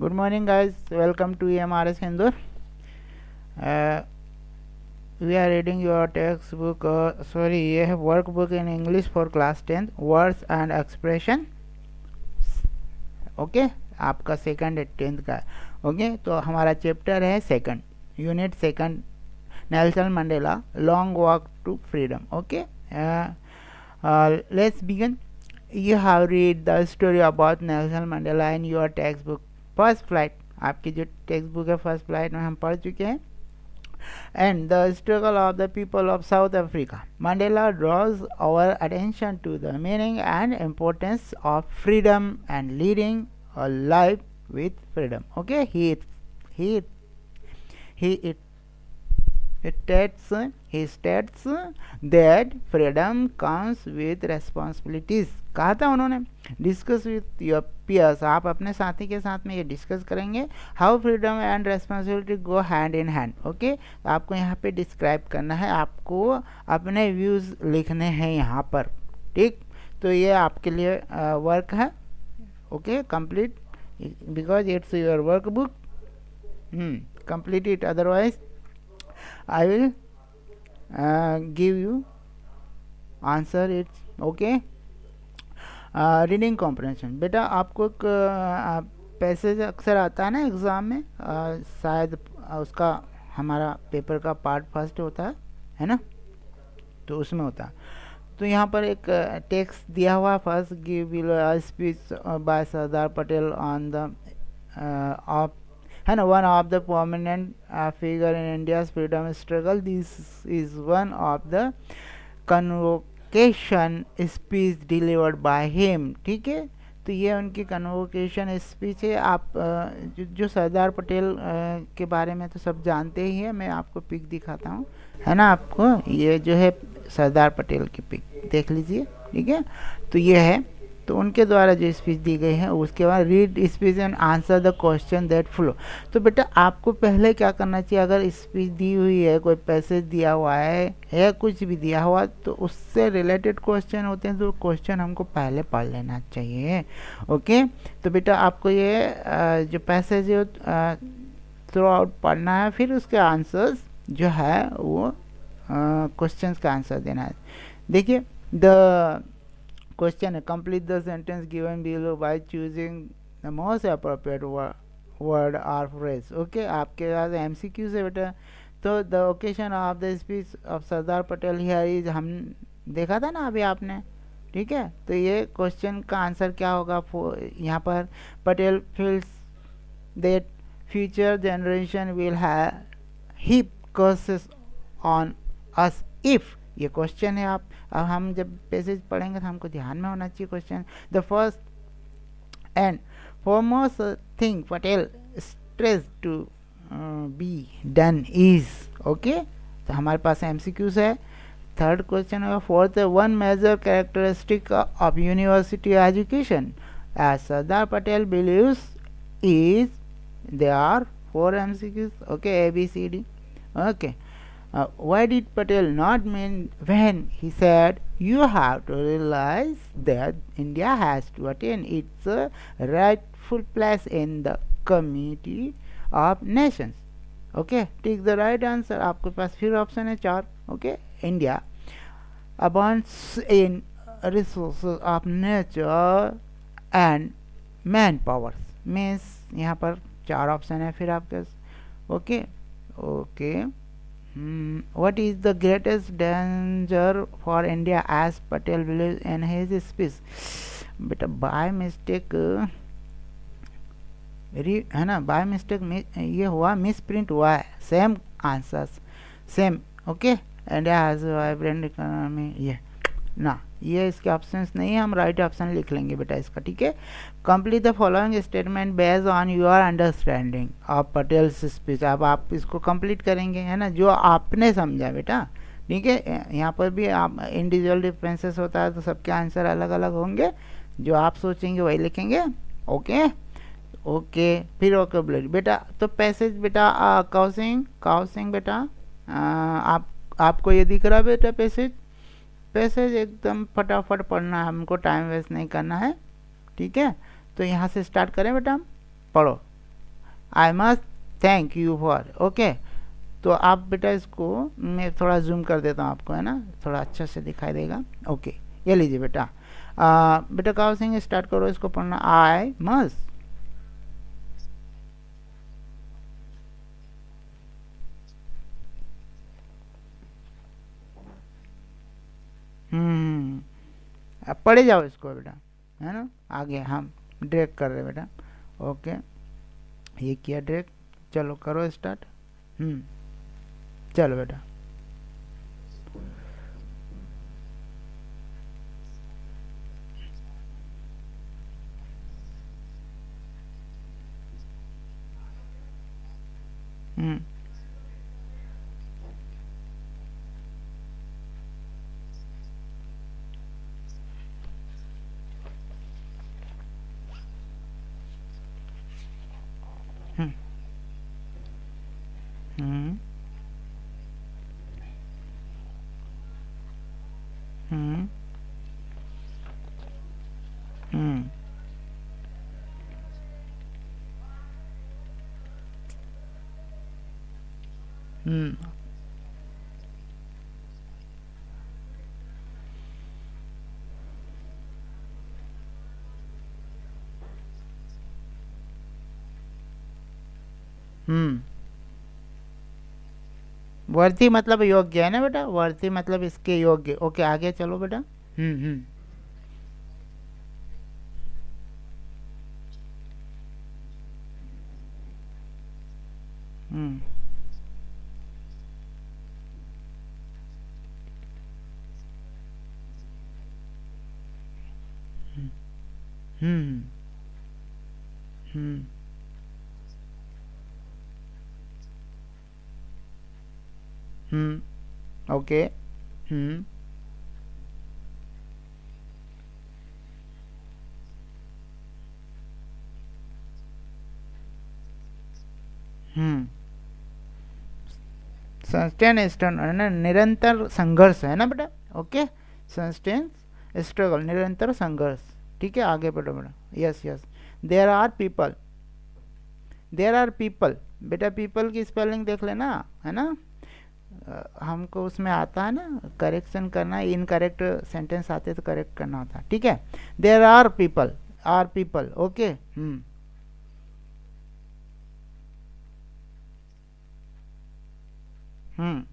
Good morning, guys. Welcome to EMRS Hindur. We are reading your textbook. ये है workbook in English for class 10th. Words and expression. Okay आपका second 10th का okay तो हमारा chapter है second unit second Nelson Mandela long walk to freedom okay let's begin. You have read the story about Nelson Mandela in your textbook First Flight. आपकी जो text book है first flight में हम पढ़ चुके हैं. And the struggle of the people of South Africa. Mandela draws our attention to the meaning and importance of freedom and leading a life with freedom. Okay, he states that freedom comes with responsibilities. कहा था उन्होंने discuss with your piers. आप अपने साथी के साथ में ये डिस्कस करेंगे how freedom and responsibility go hand in hand. Okay आपको यहाँ पे डिस्क्राइब करना है, आपको अपने व्यूज़ लिखने हैं यहाँ पर. ठीक तो ये आपके लिए वर्क है. Okay complete because it's your work book. Complete it otherwise I will give you answer it. Okay. Reading comprehension. बेटा आपको एक पैसेज अक्सर आता है ना एग्ज़ाम में, शायद उसका हमारा पेपर का पार्ट फर्स्ट होता है ना, तो उसमें होता है. तो यहाँ पर एक टेक्स्ट दिया हुआ first give speech bye Sardar Patel on the of है ना one of the prominent figure in India's freedom struggle. This is one of the convocation speech delivered by him. ठीक है तो ये उनकी कन्वोकेशन स्पीच है. आप जो सरदार पटेल के बारे में तो सब जानते ही हैं. मैं आपको पिक दिखाता हूँ है ना. आपको ये जो है सरदार पटेल की पिक देख लीजिए. ठीक है तो ये है तो उनके द्वारा जो स्पीच दी गई है. उसके बाद read speech and answer the question that flow. तो बेटा आपको पहले क्या करना चाहिए, अगर स्पीच दी हुई है, कोई पैसेज दिया हुआ है या कुछ भी दिया हुआ, तो उससे रिलेटेड क्वेश्चन होते हैं तो क्वेश्चन हमको पहले पढ़ लेना चाहिए. ओके तो बेटा आपको ये जो पैसेज है थ्रू आउट पढ़ना है, फिर उसके आंसर्स जो है वो क्वेश्चंस का आंसर देना है. देखिए द क्वेश्चन है complete the sentence given below by choosing the most appropriate word और फ्रेज. ओके आपके पास एमसीक्यू से बेटा. तो the occasion of the speech of Sardar Patel here is, हम देखा था ना अभी आपने. ठीक है तो ये क्वेश्चन का आंसर क्या होगा. यहाँ पर Patel feels that future generation will have heap curses on us if. ये क्वेश्चन है. आप अब हम जब पैसेज पढ़ेंगे तो हमको ध्यान में होना चाहिए question. The first and foremost thing Patel stress to be done is. Okay तो हमारे पास एमसीक्यूज है. थर्ड क्वेश्चन है fourth one major characteristic of university education as Sardar Patel believes is. They are 4 MCQs. Okay ABCD. Okay why did Patel not mean when he said you have to realize that India has to attain its rightful place in the community of nations. Okay take the right answer. आपके पास फिर option है 4. Okay India abounds in resources of nature and man powers. Means यहाँ पर 4 option है फिर आपके. Okay what is the greatest danger for India as Patel believes in his speech. बेटा by mistake है ना, बाय मिस्टेक ये हुआ, मिस प्रिंट हुआ है. Same answers same. Okay India has vibrant economy. ये ना ये इसके ऑप्शंस नहीं है, हम राइट ऑप्शन लिख लेंगे बेटा इसका. ठीक है complete the following statement based on your understanding of Patels speech. अब आप इसको कंप्लीट करेंगे है ना जो आपने समझा बेटा. ठीक है यहाँ पर भी आप इंडिविजुअल डिफरेंसेस होता है तो सबके आंसर अलग अलग होंगे. जो आप सोचेंगे वही लिखेंगे. ओके फिर वोकैबुलरी बेटा. तो पैसेज बेटा काउसिंग बेटा आपको ये दिख रहा है बेटा. पैसेज एकदम फटाफट पढ़ना है हमको, टाइम वेस्ट नहीं करना है. ठीक है तो यहाँ से स्टार्ट करें बेटा. हम पढ़ो I must thank you for. Okay, तो आप बेटा इसको मैं थोड़ा जूम कर देता हूँ आपको, है ना, थोड़ा अच्छा से दिखाई देगा। ओके, ये लीजिए बेटा। बेटा काव सिंह स्टार्ट करो इसको पढ़ना। I must. अब पढ़े जाओ इसको बेटा, है ना। आगे हम ड्रैग कर रहे हैं बेटा। ओके, ये किया ड्रैग। चलो करो स्टार्ट। चलो बेटा। हम्म hmm hmm hmm hmm hmm हम्म वर्ती मतलब योग्य है ना बेटा, वर्ती मतलब इसके योग्य। ओके, आगे चलो बेटा। हम्म हम्म हम्म हम्म ओके। हम्म हम्म सस्टेन स्टर्न है ना, निरंतर संघर्ष है ना बेटा। ओके, सस्टेन स्ट्रगल, निरंतर संघर्ष। ठीक है, आगे बढ़ो बेटा। Yes yes. There are people, there are people. बेटा पीपल की स्पेलिंग देख लेना, है ना। हमको उसमें आता है ना करेक्शन करना, इनकरेक्ट सेंटेंस आते तो करेक्ट करना होता है। ठीक है, there are people, are people. Okay. Hmm hmm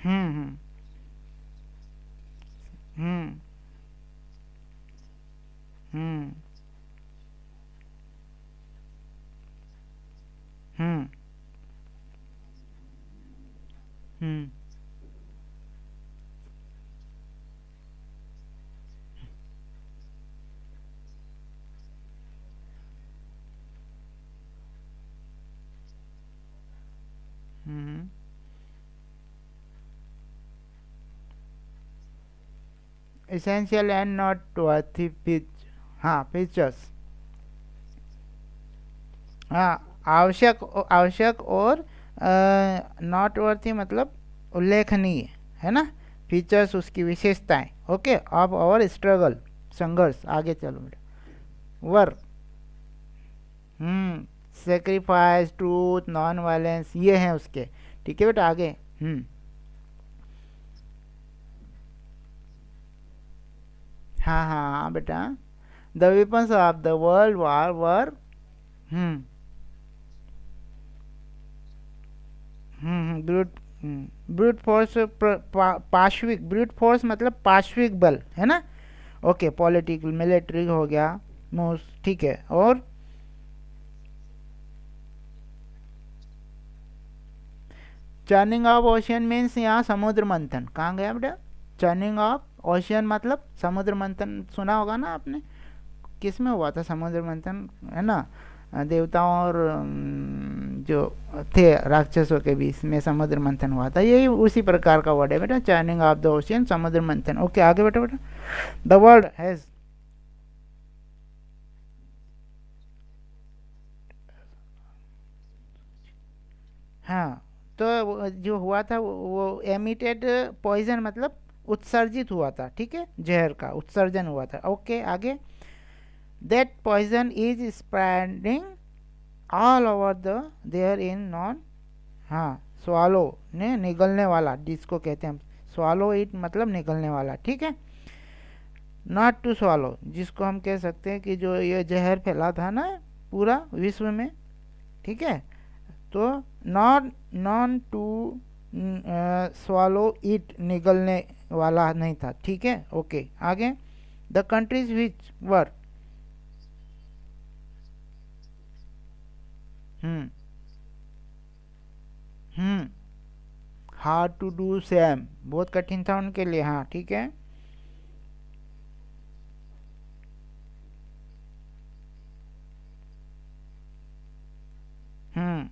hmm hmm hmm hmm hmm essential and not worthy pitch. हाँ, फीचर्स। हाँ, आवश्यक, आवश्यक और नॉट वर्थी मतलब उल्लेखनीय, है ना। फीचर्स उसकी विशेषताएं। ओके, अब और स्ट्रगल, संघर्ष। आगे चलो बेटा। Work. Sacrifice, truth, non violence, ये हैं उसके। ठीक है बेटा, आगे। हम्म हाँ हाँ हाँ बेटा। The weapons of the world war war. Hmm brute, brute force, पाश्विक, ब्रूट फोर्स मतलब पाश्विक बल, है ना। ओके, पॉलिटिकल, मिलिट्री हो गया, मोस्ट। ठीक है, और चर्निंग ऑफ ओशियन मीन्स यहाँ समुद्र मंथन। कहाँ गया बेटा। चर्निंग ऑफ ओशियन मतलब समुद्र मंथन, सुना होगा ना आपने। किस में हुआ था समुद्र मंथन, है ना। देवताओं और जो थे राक्षसों के बीच में समुद्र मंथन हुआ था, यही उसी प्रकार का वर्ड है बेटा, चर्निंग ऑफ द ओशियन, समुद्र मंथन। ओके, आगे बेटा बेटा। The world has. हाँ, तो जो हुआ था वो एमिटेड पॉइजन मतलब उत्सर्जित हुआ था। ठीक है, जहर का उत्सर्जन हुआ था। ओके, आगे। That poison is spreading all over the there in known, हाँ, स्वालो ने निगलने वाला जिसको कहते हैं हम, स्वालो इट मतलब निगलने वाला, ठीक है। नॉट टू स्वालो जिसको हम कह सकते हैं कि जो ये जहर फैला था ना पूरा विश्व में, ठीक है। तो not known to swallow it निगलने वाला नहीं था, ठीक है। ओके आगे, the countries which were, hmm hmm hard to do same, बहुत कठिन था उनके लिए, हाँ ठीक है। हम्म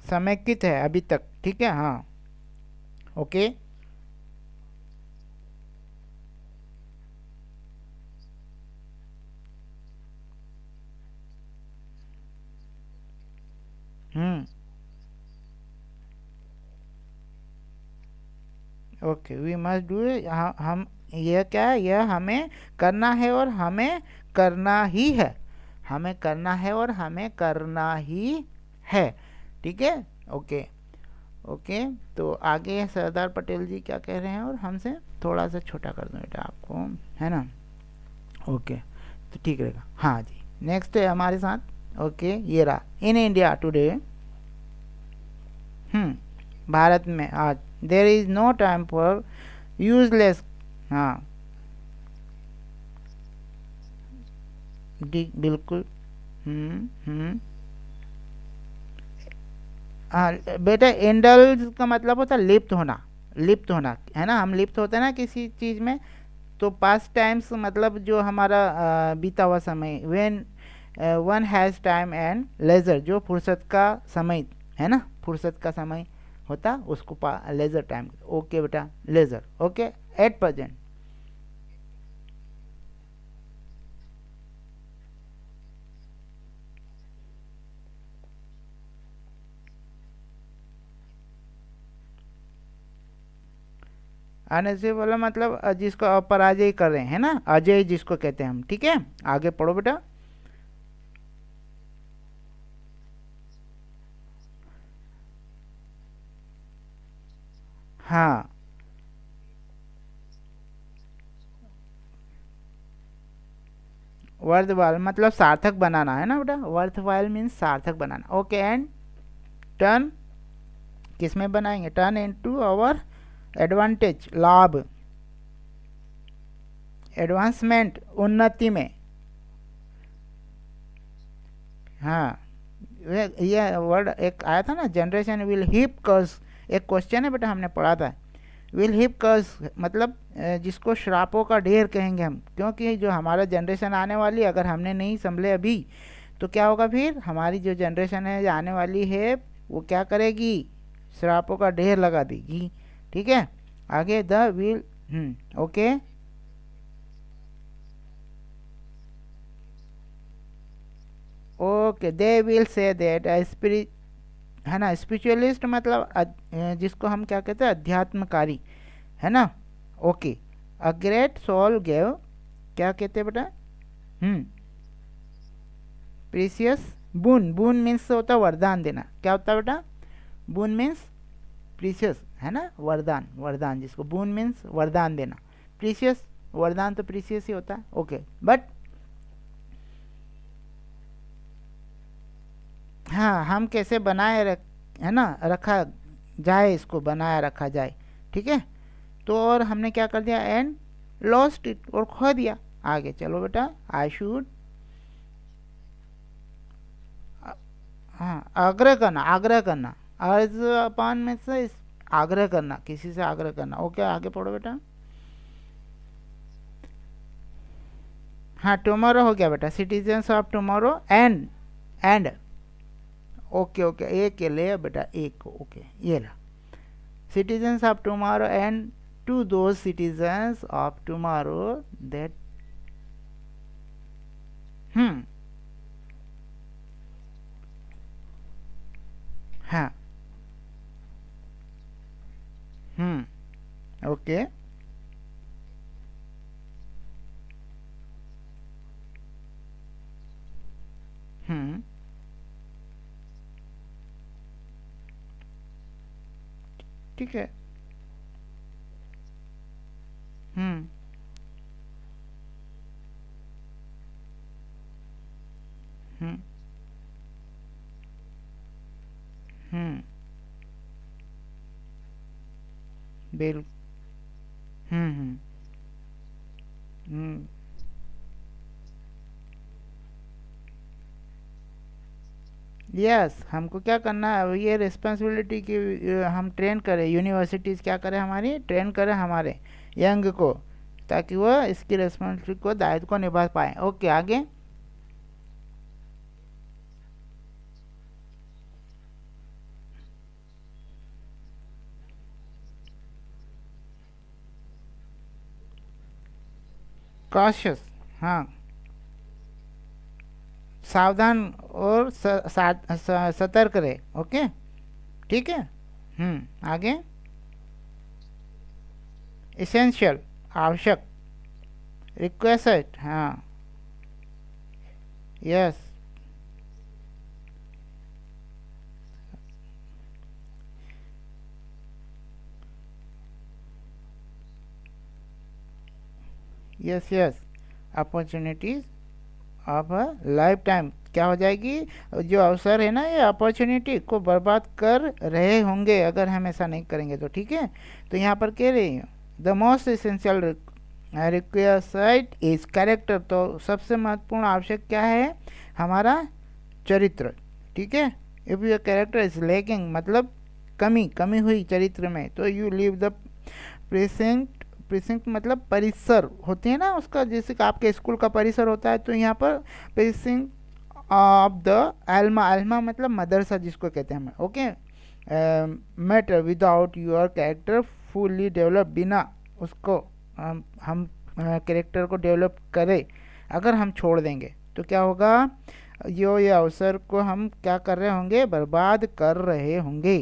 समेकित है अभी तक, ठीक है, हाँ। Okay. Hmm okay, we must do, हम, यह क्या है, यह हमें करना है और हमें करना ही है, हमें करना है और हमें करना ही है, ठीक है। ओके। ओके। तो आगे सरदार पटेल जी क्या कह रहे हैं, और हमसे थोड़ा सा छोटा कर दूं बेटा आपको, है ना। ओके, तो ठीक रहेगा, हाँ जी। नेक्स्ट है हमारे साथ, ओके, ये रहा, इन इंडिया टुडे, भारत में आज, there is no time for useless, हाँ, बिल्कुल। हम्म हाँ बेटा, इंडल्ज का मतलब होता है लिप्त होना, लिप्त होना है ना, हम लिप्त होते हैं ना किसी चीज़ में। तो पास्ट टाइम्स मतलब जो हमारा बीता हुआ समय, when one has time and leisure, जो फुर्सत का समय है ना, फुर्सत का समय होता उसको लेजर टाइम, ओके बेटा, लेजर, ओके, एट प्रेजेंट। अनएसिव वाला मतलब जिसको अपराजय कर रहे हैं ना, अजय जिसको कहते हैं हम, ठीक है। आगे पढ़ो बेटा। हाँ, वर्थ वाल मतलब सार्थक बनाना है ना बेटा, वर्थ वाइल मीन्स सार्थक बनाना, ओके। एंड टर्न, किस में बनाएंगे, टर्न इनटू आवर एडवांटेज, लाभ, एडवांसमेंट, उन्नति में, हाँ। ये वर्ड एक आया था ना, जनरेशन विल हीप कर्स, एक क्वेश्चन है बेटा, हमने पढ़ा था। विल हीप कर्स मतलब जिसको श्रापों का ढेर कहेंगे हम, क्योंकि जो हमारा जनरेशन आने वाली, अगर हमने नहीं संभले अभी, तो क्या होगा फिर, हमारी जो जनरेशन है जो आने वाली है, वो क्या करेगी, श्रापों का ढेर लगा देगी, ठीक है। आगे, the will, okay, okay, they will say that spirit, है ना, स्पिरिचुअलिस्ट मतलब जिसको हम क्या कहते हैं, अध्यात्मकारी, है ना। Okay, a great soul gave, क्या कहते हैं बेटा, हम्म प्रीसियस, बून, बून मीन्स होता है वरदान देना, क्या होता है बेटा, बून मीन्स प्रीसियस, है ना, वरदान, वरदान जिसको बून मीन्स वरदान देना, प्रीसियस, वरदान तो प्रीसियस ही होता है, ओके। बट हाँ, हम कैसे बनाए रख, है ना, रखा जाए, इसको बनाए रखा जाए, ठीक है। तो और हमने क्या कर दिया, एंड लॉस्ट इट, और खो दिया। आगे चलो बेटा, आई शुड, हाँ, आग्रह करना, आग्रह करना, अर्ज अपान में से आग्रह करना, किसी से आग्रह करना, ओके। आगे पढ़ो बेटा। हाँ, टुमारो हो गया बेटा, citizens of tomorrow, and okay, okay, एक ये ले बेटा, एक, ओके, ये ला, citizens of tomorrow, and to those citizens of tomorrow that, हम्म हाँ, ओके, ठीक है। हम्म। हम्म। हम्म। बिल हम्म। हम्म। यस, हमको क्या करना है, अब ये रिस्पॉन्सिबिलिटी की हम ट्रेन करें, यूनिवर्सिटीज़ क्या करें, हमारी ट्रेन करें हमारे यंग को, ताकि वो इसकी रिस्पॉन्सिबिलिटी को, दायित्व को निभा पाए। ओके, आगे। कॉशियस। हाँ, सावधान और सतर्क रहे। ओके, ठीक है। आगे। इसेंशियल, आवश्यक। रिक्वेस्ट, हाँ। Yes. Yes. Yes, opportunities of a life time क्या हो जाएगी, जो अवसर है ना, ये अपॉर्चुनिटी को बर्बाद कर रहे होंगे अगर हम ऐसा नहीं करेंगे तो, ठीक है। तो यहाँ पर कह रही हूँ, the most essential request is character, तो सबसे महत्वपूर्ण आवश्यक क्या है, हमारा चरित्र, ठीक है। If your character is lacking, मतलब कमी कमी हुई चरित्र में, तो you leave the present. Present मतलब परिसर होती है ना उसका, जैसे कि आपके स्कूल का परिसर होता है, तो यहाँ पर present of the Elma, Elma मतलब मदरसा जिसको कहते हैं हम, okay. Matter without your character fully develop, बिना उसको हम कैरेक्टर को डेवलप करें, अगर हम छोड़ देंगे तो क्या होगा, ये अवसर को हम क्या कर रहे होंगे, बर्बाद कर रहे होंगे,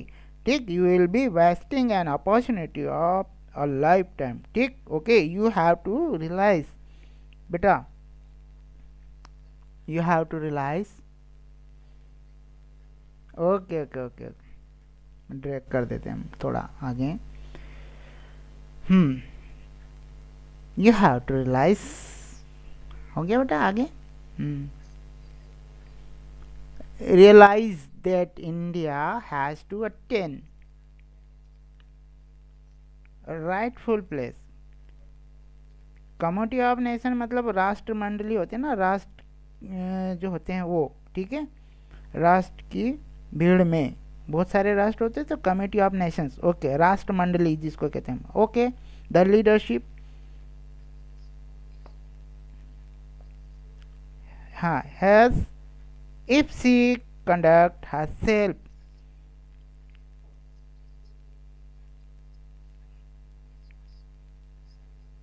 ठीक। You will be wasting an opportunity of a lifetime, ठीक। Okay, you have to realize, बेटा, you have to realize. Okay okay okay okay, drag कर देते हैं हम थोड़ा आगे। Hmm. You have to realize, हो गया बेटा, आगे। Hmm. Realize that India has to attain rightful place. Community of nation मतलब राष्ट्र मंडली होते हैं ना, राष्ट्र जो होते हैं वो, ठीक है। राष्ट्र की भीड़ में बहुत सारे राष्ट्र होते हैं, तो कमिटी ऑफ नेशंस, ओके, राष्ट्र मंडली जिसको कहते हैं, ओके। द लीडरशिप, हाँ, has, if she conduct herself,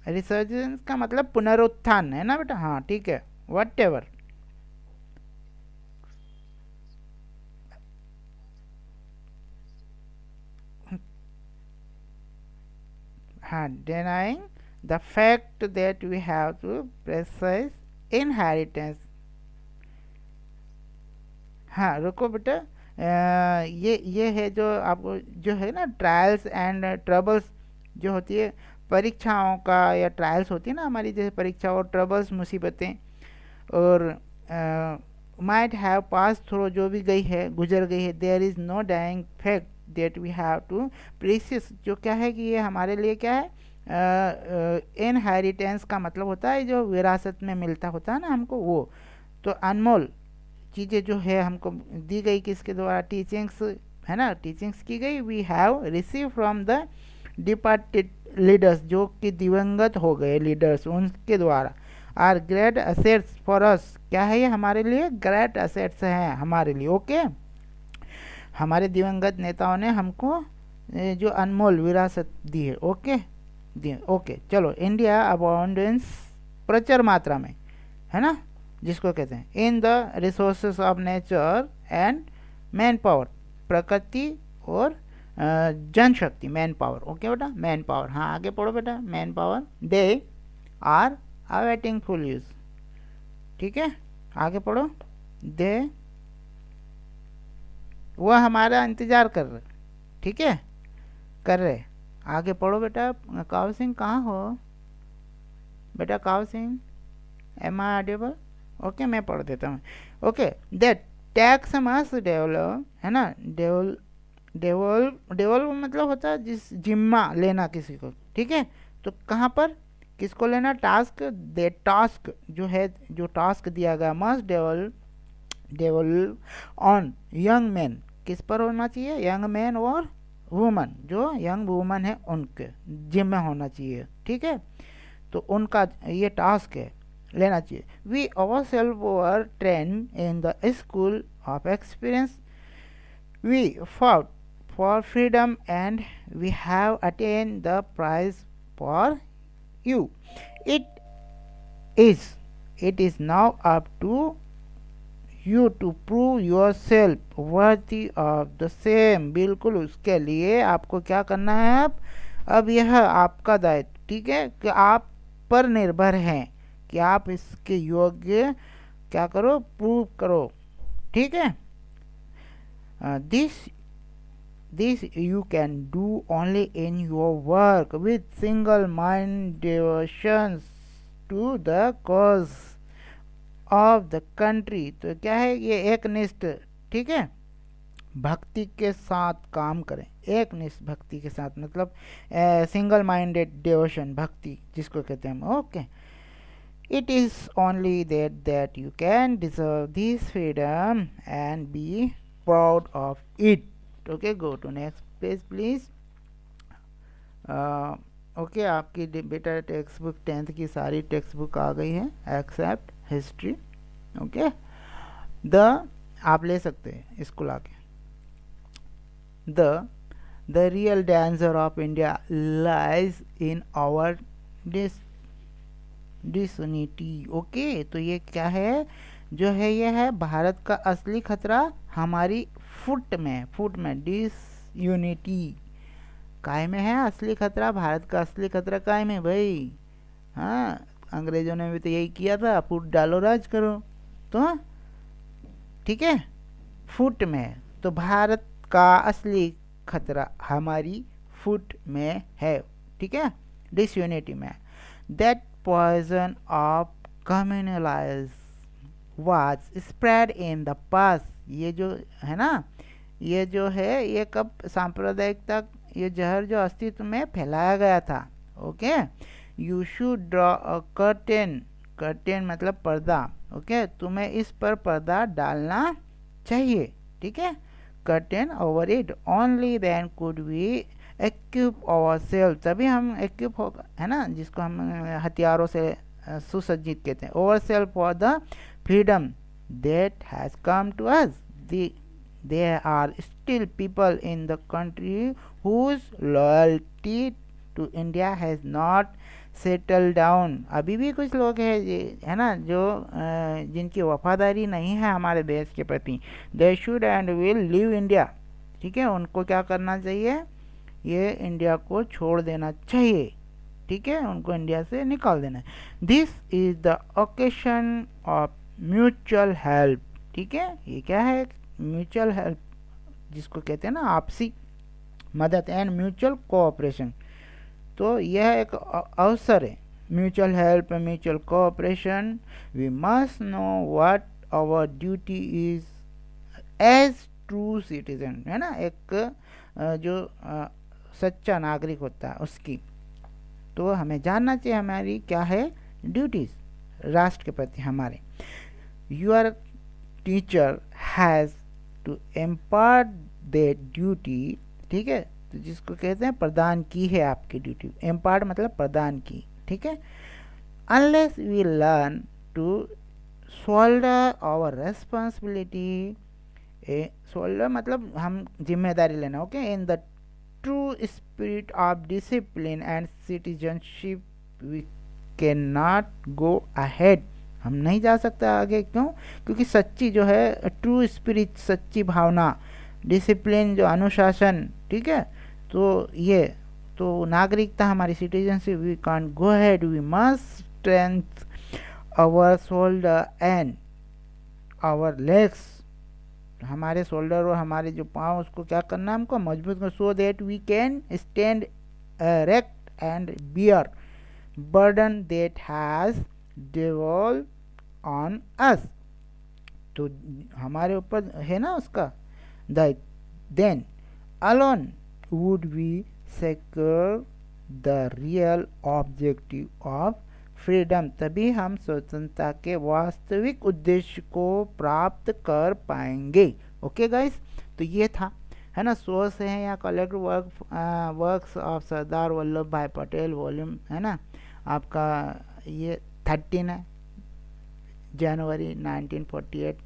resurgence का मतलब पुनरुत्थान है ना बेटा, हाँ, ठीक है, वट एवर। हाँ, denying the fact that we have to precise inheritance। हाँ, रुको बेटा, ये है जो आपको जो है ना, ट्रायल्स एंड ट्रबल्स जो होती है, परीक्षाओं का या ट्रायल्स होती है ना हमारी, जैसे परीक्षा और ट्रबल्स, मुसीबतें, और माइट हैव पास थ्रू, जो भी गई है, गुजर गई है, there is no dying fact that we have to precious, जो क्या है कि ये हमारे लिए क्या है, इनहेरिटेंस का मतलब होता है जो विरासत में मिलता होता है ना हमको, वो तो अनमोल चीज़ें जो है हमको दी गई, किसके द्वारा, टीचिंग्स, है ना, टीचिंग्स की गई, we have receive from the departed leaders, जो कि दिवंगत हो गए लीडर्स, उनके द्वारा, are great assets for us, क्या है ये हमारे लिए, ग्रेट असेट्स हैं हमारे लिए, ओके। हमारे दिवंगत नेताओं ने हमको जो अनमोल विरासत दी है, ओके, दी है, ओके। चलो, इंडिया अबाउंडेंस, प्रचुर मात्रा में, है ना, जिसको कहते हैं in the resources of nature and man power, प्रकृति और जनशक्ति, मैन पावर, ओके बेटा, मैन पावर, हाँ, आगे पढ़ो बेटा, man power, they are awaiting full use, ठीक है, आगे पढ़ो, दे, वो हमारा इंतजार कर रहे, ठीक है, कर रहे। आगे पढ़ो बेटा। काव सिंह कहाँ हो बेटा? Kav Singh, am I audible? Okay, मैं पढ़ देता हूँ। Okay, that tax must develop, है ना, डेवलप मतलब होता है जिस जिम्मा लेना किसी को, ठीक है। तो कहाँ पर किसको लेना? टास्क। दे टास्क जो है, जो टास्क दिया गया, must develop on young man. किस पर होना चाहिए? यंग मैन और वुमन, जो यंग वुमन है उनके जिम्मे होना चाहिए, ठीक है। तो उनका ये टास्क है, लेना चाहिए। We our self were train in the school of experience, we fought for freedom and we have attain the prize for you. It is it is now up to you to prove yourself worthy of the same. बिल्कुल, उसके लिए आपको क्या करना है? अब यह आपका दायित्व, ठीक है, कि आप पर निर्भर है कि आप इसके योग्य क्या करो? प्रूव करो, ठीक है। This you can do only in your work with single mind devotion to the cause of the country. तो क्या है ये? एक निष्ठ, ठीक है, भक्ति के साथ काम करें। एक निष्ठ भक्ति के साथ मतलब सिंगल माइंडेड डिवोशन, भक्ति जिसको कहते हैं हम। Okay, it is only that you can deserve this freedom and be proud of it. Okay, go to next page please. Okay, आपकी बेटा टेक्स्ट बुक 10th की सारी टेक्स्ट बुक आ गई है एक्सेप्ट हिस्ट्री। ओके, द आप ले सकते हैं इसको लाके। The real danger of India lies in our disunity. Okay, तो ये क्या है? जो है ये है भारत का असली खतरा हमारी फुट में डिसयूनिटी काय में है? असली खतरा, भारत का असली खतरा काय में भाई? हाँ, अंग्रेजों ने भी तो यही किया था, फुट डालो राज करो, तो ठीक है, फुट में। तो भारत का असली खतरा हमारी फुट में है, ठीक है, डिसयूनिटी में। That poison of communalize was spread in the past. ये जो है ना, ये जो है, ये कब सांप्रदायिकता, ये जहर जो अस्तित्व में फैलाया गया था। Okay, you should draw a curtain, curtain मतलब पर्दा। ओके, तुम्हें इस पर पर्दा डालना चाहिए, ठीक है, curtain over it. Only then could we equip our self, तभी हम एक्यूप हो, है ना, जिसको हम हथियारों से सुसज्जित कहते हैं। Our self for the freedom that has come to us. There are still people in the country whose loyalty to India has not settled down। अभी भी कुछ लोग हैं, है ना, जो जिनकी वफादारी नहीं है हमारे देश के प्रति। They should and will leave India। ठीक है, उनको क्या करना चाहिए? ये इंडिया को छोड़ देना चाहिए, ठीक है, उनको इंडिया से निकाल देना है। This is the occasion of mutual help. ठीक है, ये क्या है? म्यूचुअल हेल्प, जिसको कहते हैं ना आपसी मदद, एंड म्यूचुअल कोऑपरेशन। तो यह एक अवसर है, mutual help, mutual cooperation. We must know what our duty is as true citizen, है ना, एक जो सच्चा नागरिक होता है उसकी। तो हमें जानना चाहिए हमारी क्या है ड्यूटीज राष्ट्र के प्रति हमारे। Your teacher has to impart the duty. ठीक है, तो जिसको कहते हैं प्रदान की है आपकी ड्यूटी, इम्पार्ट मतलब प्रदान की, ठीक है। Unless we learn to shoulder our responsibility, shoulder मतलब हम जिम्मेदारी लेना, okay, in the true spirit of discipline and citizenship, we can not go ahead. हम नहीं जा सकते आगे, क्यों? क्योंकि सच्ची जो है ट्रू स्पिरिट, सच्ची भावना, डिसिप्लिन जो अनुशासन, ठीक है, तो ये तो नागरिकता हमारी citizenship, we can't go ahead, we must strength our shoulder and our legs, हमारे शोल्डर और हमारे जो पाँव उसको क्या करना है हमको मजबूत करना, so that we can stand erect and bear burden that has devolved on us। तो हमारे ऊपर है ना उसका दायित्व, then alone would we secure the real objective of freedom, तभी हम स्वतंत्रता के वास्तविक उद्देश्य को प्राप्त कर पाएंगे। ओके गाइस, तो ये था है ना सोर्स है या collect works of Sardar Vallabh भाई पटेल वॉल्यूम है ना आपका ये 13 है, जनवरी 1948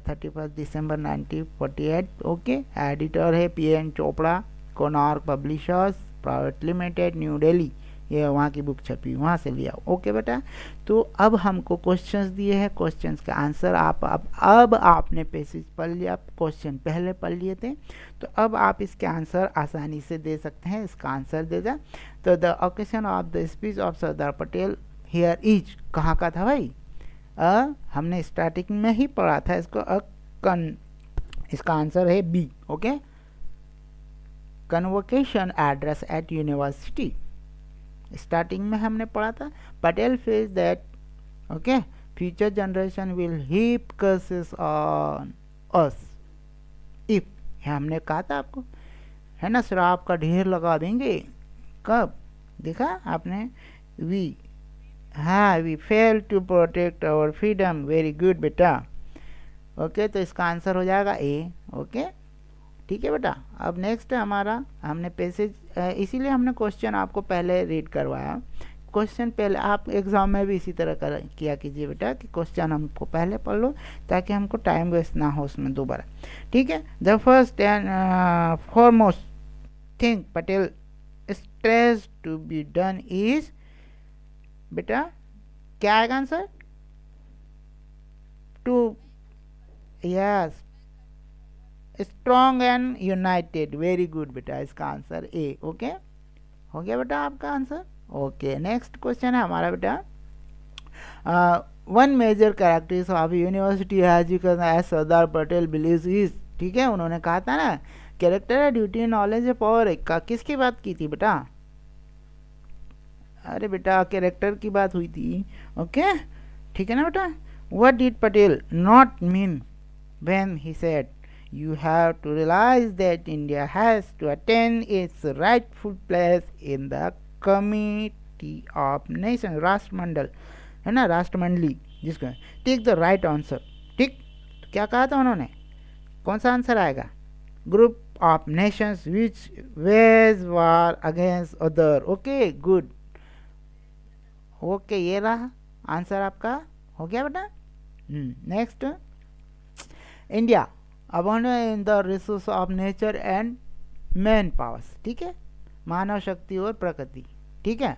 31 दिसंबर 1948। ओके, एडिटर है PN Chopra, Konark publishers private limited, new Delhi, ये वहाँ की बुक छपी वहाँ से लिया। ओके बेटा, तो अब हमको क्वेश्चंस दिए हैं, क्वेश्चंस का आंसर आप अब आपने पैसेज पढ़ लिया, क्वेश्चन पहले पढ़ लिए थे, तो अब आप इसके आंसर आसानी से दे सकते हैं। इसका आंसर दे दें तो the occasion of the speech of Sardar Patel here is, कहाँ का था भाई, हमने स्टार्टिंग में ही पढ़ा था इसको, इसका आंसर है B. Okay, convocation address at university, starting में हमने पढ़ा था। Patel feels that okay future generation will heap curses on us if, हमने कहा था आपको है ना, श्राप का ढेर लगा देंगे। कब देखा आपने, वी हाँ we fail to protect our freedom, very good बेटा। ओके, तो इसका आंसर हो जाएगा ए। ओके ठीक है बेटा। अब नेक्स्ट हमारा, हमने पैसेज इसीलिए हमने क्वेश्चन आपको पहले रीड करवाया, क्वेश्चन पहले आप एग्जाम में भी इसी तरह किया कीजिए बेटा कि क्वेश्चन हमको पहले पढ़ लो ताकि हमको टाइम वेस्ट ना हो उसमें दोबारा। ठीक है, the first and foremost thing Patel stress to be done is, बेटा क्या आएगा answer, to yes strong and united, very good बेटा, इसका आंसर ए। ओके हो गया बेटा आपका आंसर। ओके, नेक्स्ट क्वेश्चन है हमारा बेटा, one major characteristics of university education as Sardar Patel believes is, ठीक है उन्होंने कहा था ना कैरेक्टर है, ड्यूटी, नॉलेज है, पावर का, किसकी बात की थी बेटा, अरे बेटा कैरेक्टर की बात हुई थी। ओके ठीक है ना बेटा, what did Patel not mean when he said you have to realize that India has to attain its rightful place in the committee of nations, राष्ट्रमंडल है ना, राष्ट्रमंडली जिसको, टेक द राइट आंसर। ठीक, तो क्या कहा था उन्होंने, कौन सा आंसर आएगा, group of Nations which ways war against other. Okay good, okay ये रहा आंसर आपका, हो गया बेटा। Next, India abundant in the resource of nature and man powers, ठीक है, मानव शक्ति और प्रकृति। ठीक है,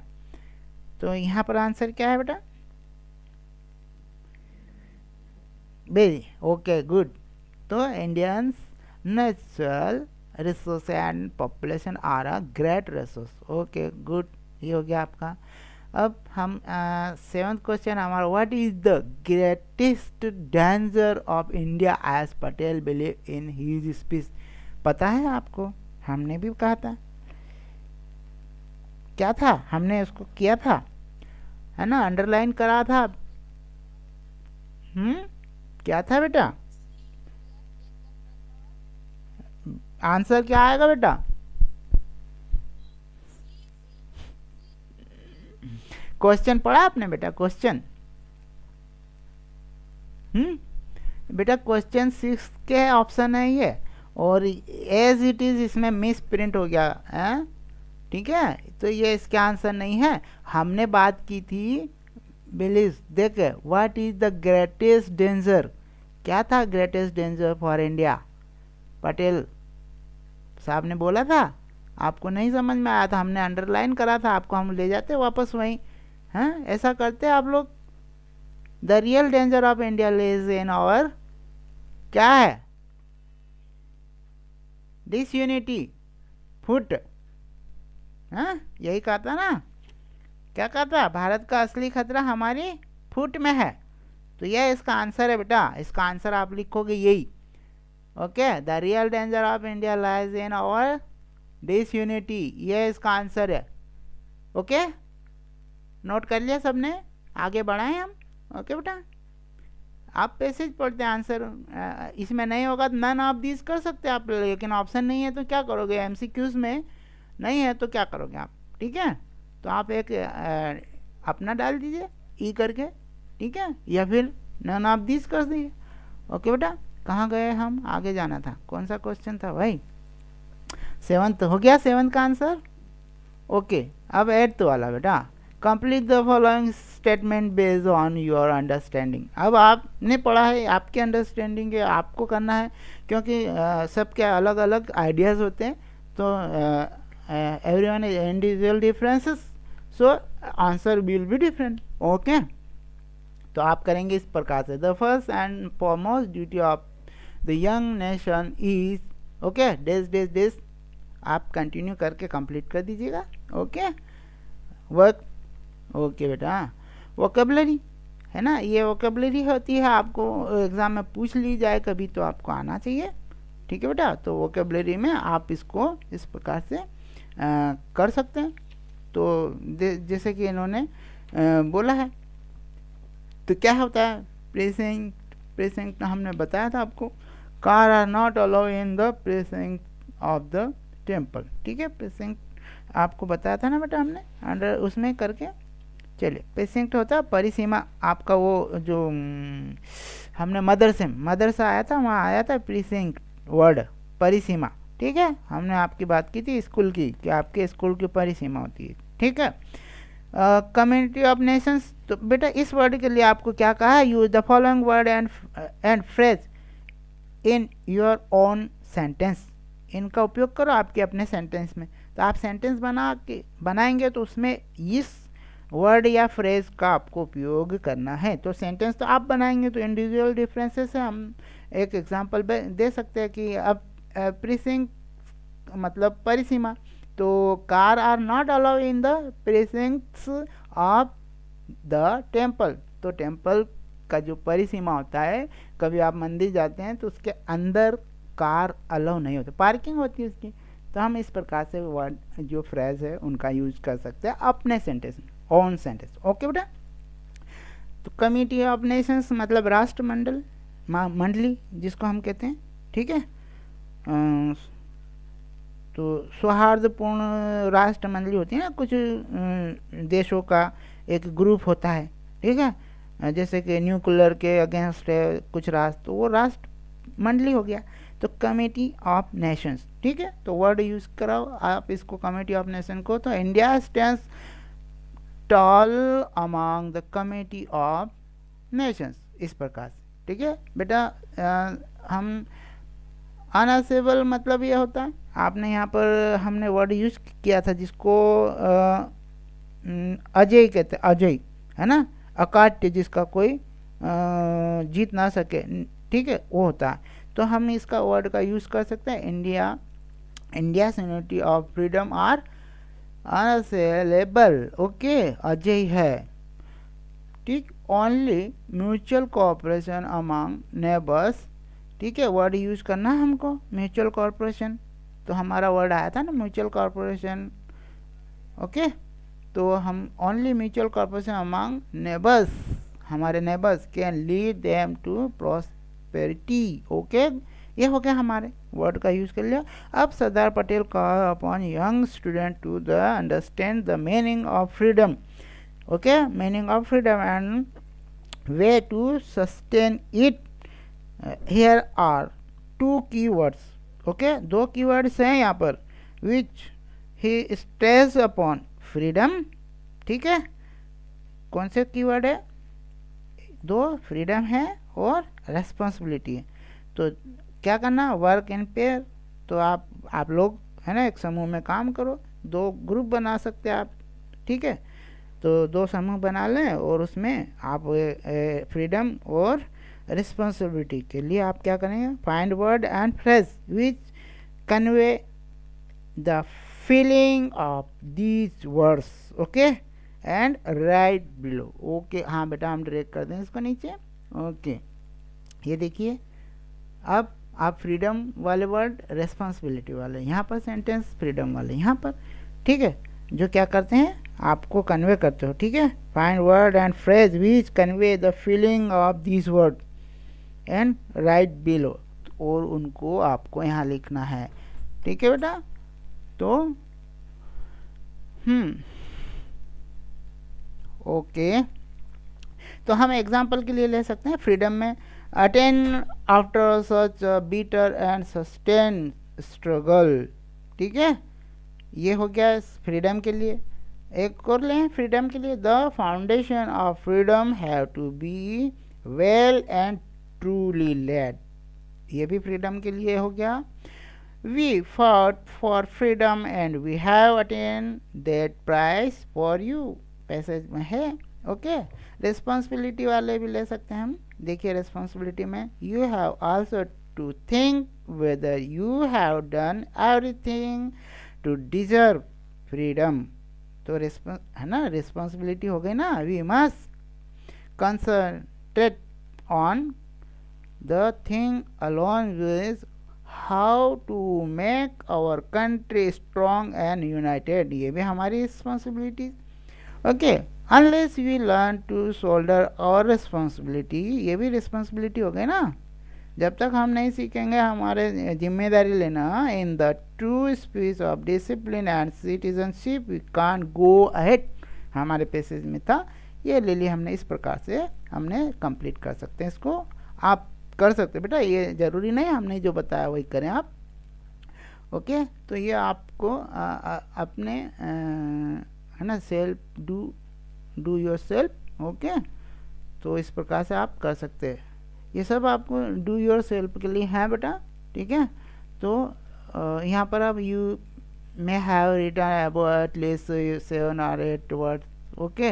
तो यहाँ पर आंसर क्या है बेटा, वेरी ओके गुड, तो Indians natural resource and population are a great resource. Okay good, ये हो गया आपका। अब हम सेवंथ क्वेश्चन हमारा, what is the greatest danger of India as Patel believe in his speech, पता है आपको, हमने भी कहा था, क्या था हमने उसको किया था है ना, अंडरलाइन करा था। क्या था बेटा, आंसर क्या आएगा बेटा, क्वेश्चन पढ़ा आपने बेटा, क्वेश्चन बेटा क्वेश्चन 6 के ऑप्शन है ये, और एज इट इज इसमें मिस प्रिंट हो गया है। ठीक है, तो ये इसका आंसर नहीं है, हमने बात की थी बिलीव, देख what is the greatest danger, क्या था greatest danger for India, Patel साहब ने बोला था, आपको नहीं समझ में आया था, हमने अंडरलाइन करा था, आपको हम ले जाते वापस वहीं, हैं ऐसा करते आप लोग। The real danger of India lies in our, क्या है, डिसयूनिटी, फुट, हाँ यही कहा था ना, क्या कहा था, भारत का असली खतरा हमारी फुट में है, तो यह इसका आंसर है बेटा, इसका आंसर आप लिखोगे यही। Okay, the real danger of India lies in our disunity, यह इसका आंसर है। ओके, नोट कर लिया सबने, आगे बढ़ाएं हम। ओके बेटा, आप पैसेज पढ़ते हैं, आंसर इसमें नहीं होगा तो नन ऑफ दिस कर सकते हैं आप, लेकिन ऑप्शन नहीं है तो क्या करोगे, एमसीक्यूज में नहीं है तो क्या करोगे आप, ठीक है। तो आप एक अपना डाल दीजिए ई करके, ठीक है, या फिर नन ऑफ दिस कर दीजिए। ओके बेटा, कहाँ गए हम, आगे जाना था, कौन सा क्वेश्चन था भाई, 7th हो गया, 7th का आंसर। ओके, अब 8th वाला बेटा, complete the following statement based on your understanding. अब आपने पढ़ा है, आपके अंडरस्टैंडिंग है, आपको करना है, क्योंकि सबके अलग अलग आइडियाज़ होते हैं, तो everyone is individual differences, so answer will be different. Okay, तो आप करेंगे इस प्रकार से, the first and foremost duty of the young nation is, okay, days days days, आप कंटिन्यू करके कंप्लीट कर दीजिएगा। Okay, work. ओके बेटा, वोकेबलरी है ना, ये वोकेबलरी होती है, आपको एग्ज़ाम में पूछ ली जाए कभी तो आपको आना चाहिए, ठीक है बेटा। तो वोकेबलरी में आप इसको इस प्रकार से कर सकते हैं। तो जैसे कि इन्होंने बोला है, तो क्या होता है, प्रेसिंग, प्रेसिंग हमने बताया था आपको, car are not allow in the pressing of the temple, ठीक है, प्रेसिंग आपको बताया था ना बेटा हमने, अंडर उसमें करके चलिए। प्रेसिंक्ट होता है परिसीमा, आपका वो जो हमने मदरसा आया था, वहाँ आया था प्रीसिंक्ट वर्ड, परिसीमा, ठीक है, हमने आपकी बात की थी स्कूल की, कि आपके स्कूल की परिसीमा होती है, ठीक है। कम्युनिटी ऑफ नेशंस, तो बेटा इस वर्ड के लिए आपको क्या कहा है, use the following word and phrase in your own sentence, इनका उपयोग करो आपके अपने सेंटेंस में। तो आप सेंटेंस बनाएंगे तो उसमें इस वर्ड या फ्रेज का आपको उपयोग करना है। तो सेंटेंस तो आप बनाएंगे, तो इंडिविजुअल डिफरेंसेस से हम एक एग्जांपल दे सकते हैं कि अब प्रीसिंक मतलब परिसीमा, तो car are not allow in the precincts of the temple, तो टेम्पल का जो परिसीमा होता है, कभी आप मंदिर जाते हैं तो उसके अंदर कार अलाउ नहीं होती, पार्किंग होती है उसकी। तो हम इस प्रकार से वर्ड जो फ्रेज है उनका यूज कर सकते हैं अपने सेंटेंस में, ओन सेंटेंस। ओके बेटा, तो कमिटी ऑफ नेशंस मतलब राष्ट्रमंडल, मंडली जिसको हम कहते हैं, ठीक है। तो सौहार्दपूर्ण राष्ट्रमंडली होती है ना, कुछ देशों का एक ग्रुप होता है, ठीक है, जैसे कि न्यूक्लियर के अगेंस्ट है कुछ राष्ट्र, तो वो राष्ट्र मंडली हो गया। तो कमेटी ऑफ नेशंस, ठीक है, तो वर्ड यूज कराओ आप इसको, कमेटी ऑफ नेशन को। तो India stands tall among the committee of nations, इस प्रकार से, ठीक है बेटा। हम अनअसेबल मतलब ये होता है, आपने यहाँ पर हमने वर्ड यूज किया था जिसको अजय कहते हैं, अजय है ना, अकाट्य, जिसका कोई जीत ना सके, ठीक है, वो होता है। तो हम इसका वर्ड का यूज कर सकते हैं, India unity of freedom are unassailable, okay, Ajay है, ठीक। Only mutual cooperation among neighbours, ठीक है, वर्ड यूज करना है हमको, म्यूचुअल कॉर्पोरेशन, तो हमारा वर्ड आया था ना म्यूचुअल कॉर्पोरेशन, ओके। तो हम only mutual corporation among neighbours, हमारे neighbours can lead them to prosperity, okay, ये हो गया, हमारे वर्ड का यूज कर लिया। अब Sardar Patel call upon young student to the understand the meaning of freedom, okay, meaning of freedom and way to sustain it. Here are 2 keywords, okay, 2 keywords हैं यहाँ पर, which he stress upon freedom, ठीक है, कौन से कीवर्ड है, 2 freedom है और रेस्पॉन्सिबिलिटी है। तो क्या करना, वर्क इन पेयर, तो आप लोग है ना एक समूह में काम करो, 2 ग्रुप बना सकते हैं आप, ठीक है। तो 2 समूह बना लें और उसमें आप फ्रीडम और रिस्पॉन्सिबिलिटी के लिए आप क्या करेंगे, find word and phrase which convey the feeling of these words, okay, and right below, okay. हाँ बेटा, हम ड्रैग कर दें इसको नीचे, ओके, ये देखिए, अब आप फ्रीडम वाले वर्ड रेस्पॉन्सिबिलिटी वाले, यहाँ पर सेंटेंस फ्रीडम वाले यहाँ पर, ठीक है, जो क्या करते हैं आपको कन्वे करते हो, ठीक है। Find word and phrase which convey the feeling of this word and right below, और उनको आपको यहाँ लिखना है, ठीक है बेटा। तो ओके, तो हम एग्जाम्पल के लिए ले सकते हैं फ्रीडम में, attain after such bitter and sustain struggle, ठीक है, ये हो गया फ्रीडम के लिए। एक और लें फ्रीडम के लिए, the foundation of freedom have to be well and truly laid, ये भी फ्रीडम के लिए हो गया। We fought for freedom and we have attain that price for you, passage में है, ओके। रिस्पॉन्सिबिलिटी वाले भी ले सकते हैं हम, देखिए रिस्पॉन्सिबिलिटी में, you have also to think whether you have done everything to deserve freedom, तो है ना, रिस्पॉन्सिबिलिटी हो गई ना। We must concentrate on the thing alone with how to make our country strong and united, ये भी हमारी responsibility, okay. Unless we learn to shoulder our responsibility, ये भी रिस्पॉन्सिबिलिटी हो गई ना, जब तक हम नहीं सीखेंगे हमारे जिम्मेदारी लेना in the true spirit of discipline and citizenship we can't go ahead, हमारे पैसेज में था, ये ले ली हमने, इस प्रकार से हमने कंप्लीट कर सकते हैं इसको, आप कर सकते बेटा, ये जरूरी नहीं हमने जो बताया वही करें आप, ओके। तो ये आपको अपने है ना, self do your self, okay, तो इस प्रकार से आप कर सकते हैं, ये सब आपको डू योर सेल्फ के लिए है बेटा, ठीक है। तो यहाँ पर अब you may have written about at least 7 or 8 words, okay,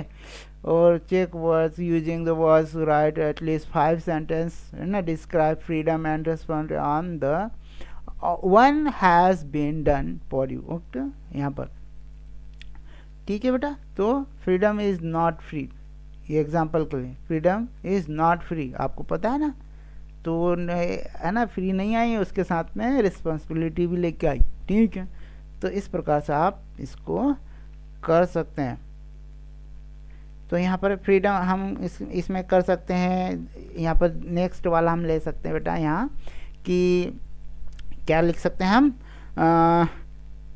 और check words using the words right at least 5 sentence, है ना, describe freedom and respond on the one has been done for you, okay, यहाँ पर, ठीक है बेटा। तो फ्रीडम इज़ नॉट फ्री, ये एग्जाम्पल के लिए, फ्रीडम इज़ नॉट फ्री, आपको पता है ना, तो है ना, फ्री नहीं आई, उसके साथ में रिस्पॉन्सिबिलिटी भी लेके आई, ठीक है। तो इस प्रकार से आप इसको कर सकते हैं। तो यहाँ पर फ्रीडम हम इसमें कर सकते हैं, यहाँ पर नेक्स्ट वाला हम ले सकते हैं बेटा, यहाँ कि क्या लिख सकते हैं हम,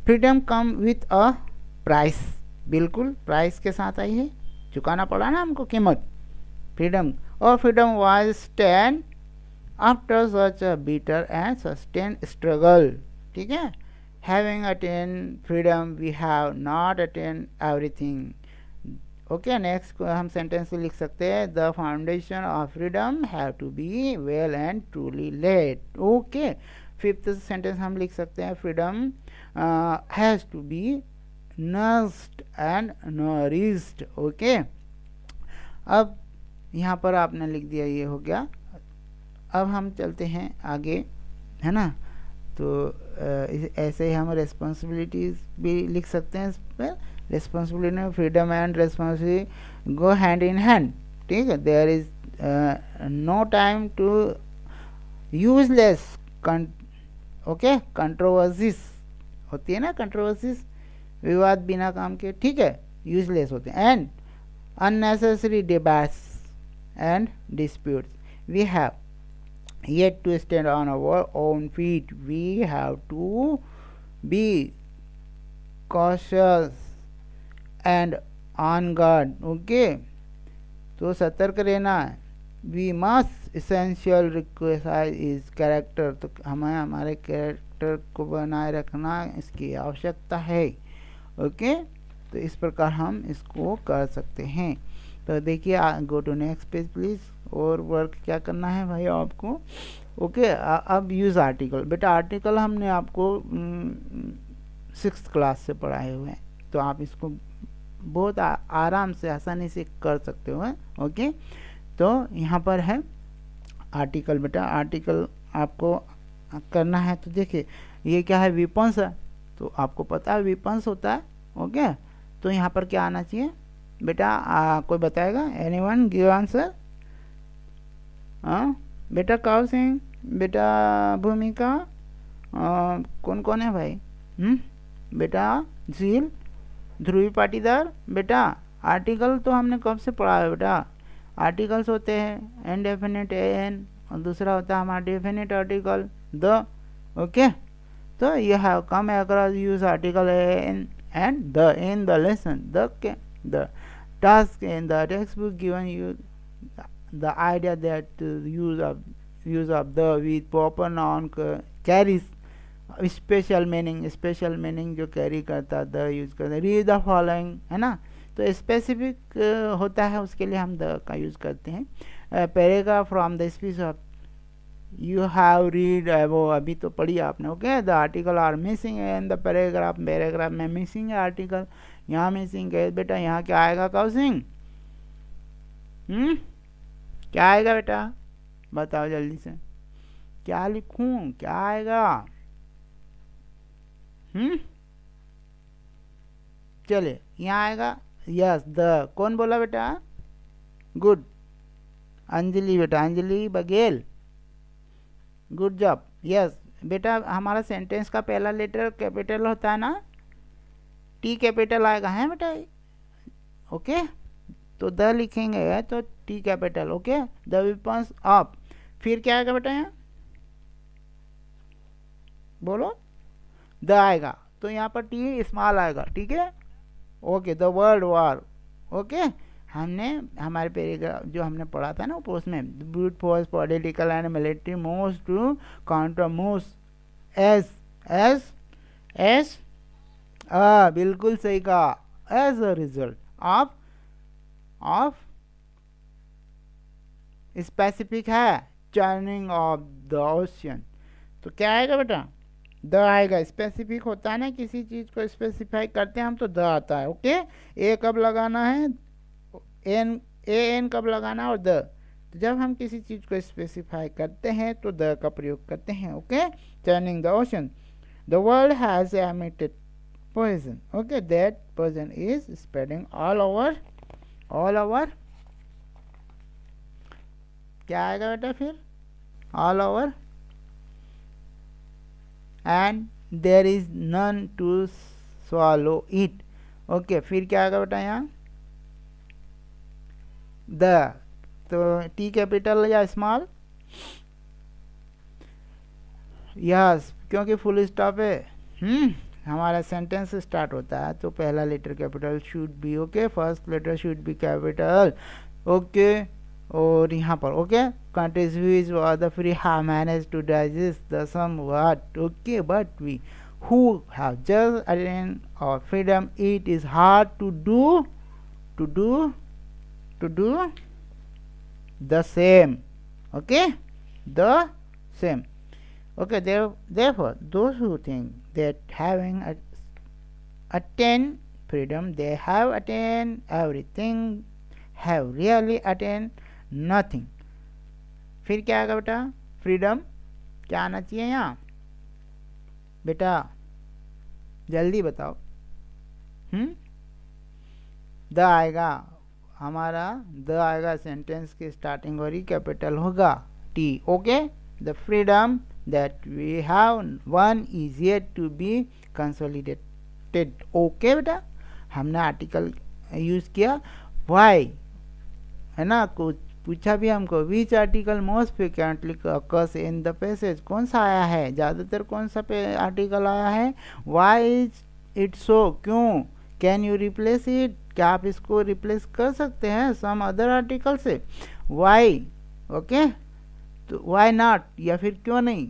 freedom come with a price, बिल्कुल प्राइस के साथ आई है, चुकाना पड़ा ना हमको कीमत, फ्रीडम, और freedom was stand after such a bitter and sustain struggle, ठीक है। Having attain freedom we have not attain everything, okay. Next हम सेंटेंस लिख सकते हैं, the foundation of freedom have to be well and truly laid, okay. Fifth sentence हम लिख सकते हैं, freedom has to be nursed and nourished, okay. अब यहाँ पर आपने लिख दिया, ये हो गया। अब हम चलते हैं आगे, है ना, तो ऐसे ही हम रिस्पॉन्सिबिलिटीज भी लिख सकते हैं इस पर, responsibility, freedom and responsibility go hand in hand, ठीक है। There is no time to useless, okay, controversies होती है ना, कंट्रोवर्सीज, विवाद बिना काम के, ठीक है, यूजलेस होते हैं, and unnecessary debates and disputes. We have yet to stand on our own feet. We have to be cautious and on guard, okay. तो सतर्क रहना, we must essential require is character, तो हमें हमारे कैरेक्टर को बनाए रखना इसकी आवश्यकता है, ओके। तो इस प्रकार हम इसको कर सकते हैं। तो देखिए, go to next page please, और वर्क क्या करना है भाई आपको, ओके। अब यूज़ आर्टिकल, बेटा आर्टिकल हमने आपको 6th क्लास से पढ़ाए हुए हैं, तो आप इसको बहुत आराम से आसानी से कर सकते हो, ओके। तो यहाँ पर है आर्टिकल, बेटा आर्टिकल आपको करना है, तो देखिए ये क्या है, विपन्स है, तो आपको पता है विपन्स होता है, ओके। तो यहाँ पर क्या आना चाहिए बेटा, कोई बताएगा, एनीवन गिव आंसर, हाँ बेटा कौशिक, बेटा भूमिका, कौन कौन है भाई? बेटा झील, ध्रुवी पाटीदार। बेटा आर्टिकल तो हमने कब से पढ़ा है बेटा? आर्टिकल्स होते हैं इनडेफिनिट एन, और दूसरा होता है हमारा डेफिनिट आर्टिकल द। ओके, तो you have come across use article an and the in the lesson. The task in the textbook given you the idea that use of the with proper noun carries special meaning जो carry करता है the use करता है। Read the following, है ना, तो specific होता है उसके लिए हम द का यूज करते हैं। Paragraph from the speech of you have read, वो अभी तो पढ़ी आपने। Okay, the article are missing in the paragraph में मिसिंग है आर्टिकल, यहाँ मिसिंग है बेटा। यहाँ क्या आएगा कौशिक? क्या आएगा बेटा, बताओ जल्दी से, क्या लिखूं, क्या आएगा? चलिए यहाँ आएगा यस द। कौन बोला बेटा? गुड, अंजलि बेटा, Anjali Baghel, good job. Yes बेटा, हमारा सेंटेंस का पहला लेटर कैपिटल होता है ना, टी कैपिटल आएगा है बेटा। ओके, तो द लिखेंगे तो T capital. Okay, the weapons of, फिर क्या आएगा बेटा? यहाँ बोलो, द आएगा तो यहाँ पर टी स्मॉल आएगा, ठीक है। Okay, the world war. Okay, हमने हमारे पैराग्राफ जो हमने पढ़ा था ना उसमें, brute force political and military moves to counter moves as बिल्कुल सही कहा, as a result of specific है चर्निंग ऑफ द ओशियन। तो क्या आएगा बेटा? द आएगा। स्पेसिफिक होता है ना, किसी चीज को स्पेसिफाई करते हैं हम तो द आता है। ओके, ए कब लगाना है, एन कब लगाना है, और द। तो जब हम किसी चीज को स्पेसिफाई करते हैं तो द का प्रयोग करते हैं। Okay, turning the ocean, the world has emitted poison. Okay, that poison is spreading all over क्या आएगा बेटा फिर? all over, and there is none to swallow it. Okay, फिर क्या आएगा बेटा यहाँ? द, तो टी कैपिटल या स्मॉल? यस, क्योंकि फुल स्टॉप है। हमारा सेंटेंस स्टार्ट होता है तो पहला letter capital should be. Okay, first letter should be capital. Okay, और यहाँ पर okay, countries which were the free have managed to digest the some what. Okay, but we who have just attained और freedom it is hard to do the same. Okay, the same. Okay, therefore, those who think that having attained freedom, they have attained everything, have really attained nothing. फिर क्या आएगा बेटा? Freedom क्या आना चाहिए यहाँ बेटा? जल्दी बताओ। द आएगा हमारा, द आएगा, सेंटेंस की स्टार्टिंग और ही कैपिटल होगा T. Okay, the freedom that we have one is yet to be consolidated. Okay बेटा, हमने आर्टिकल यूज किया वाई, है ना, कुछ पूछा भी हमको, which article most frequently occurs in the passage, कौन सा आया है ज़्यादातर, कौन सा आर्टिकल आया है? वाई इज इट सो, क्यों? कैन यू रिप्लेस इट, क्या आप इसको रिप्लेस कर सकते हैं सम अदर आर्टिकल से? वाई, ओके, तो वाई नॉट, या फिर क्यों नहीं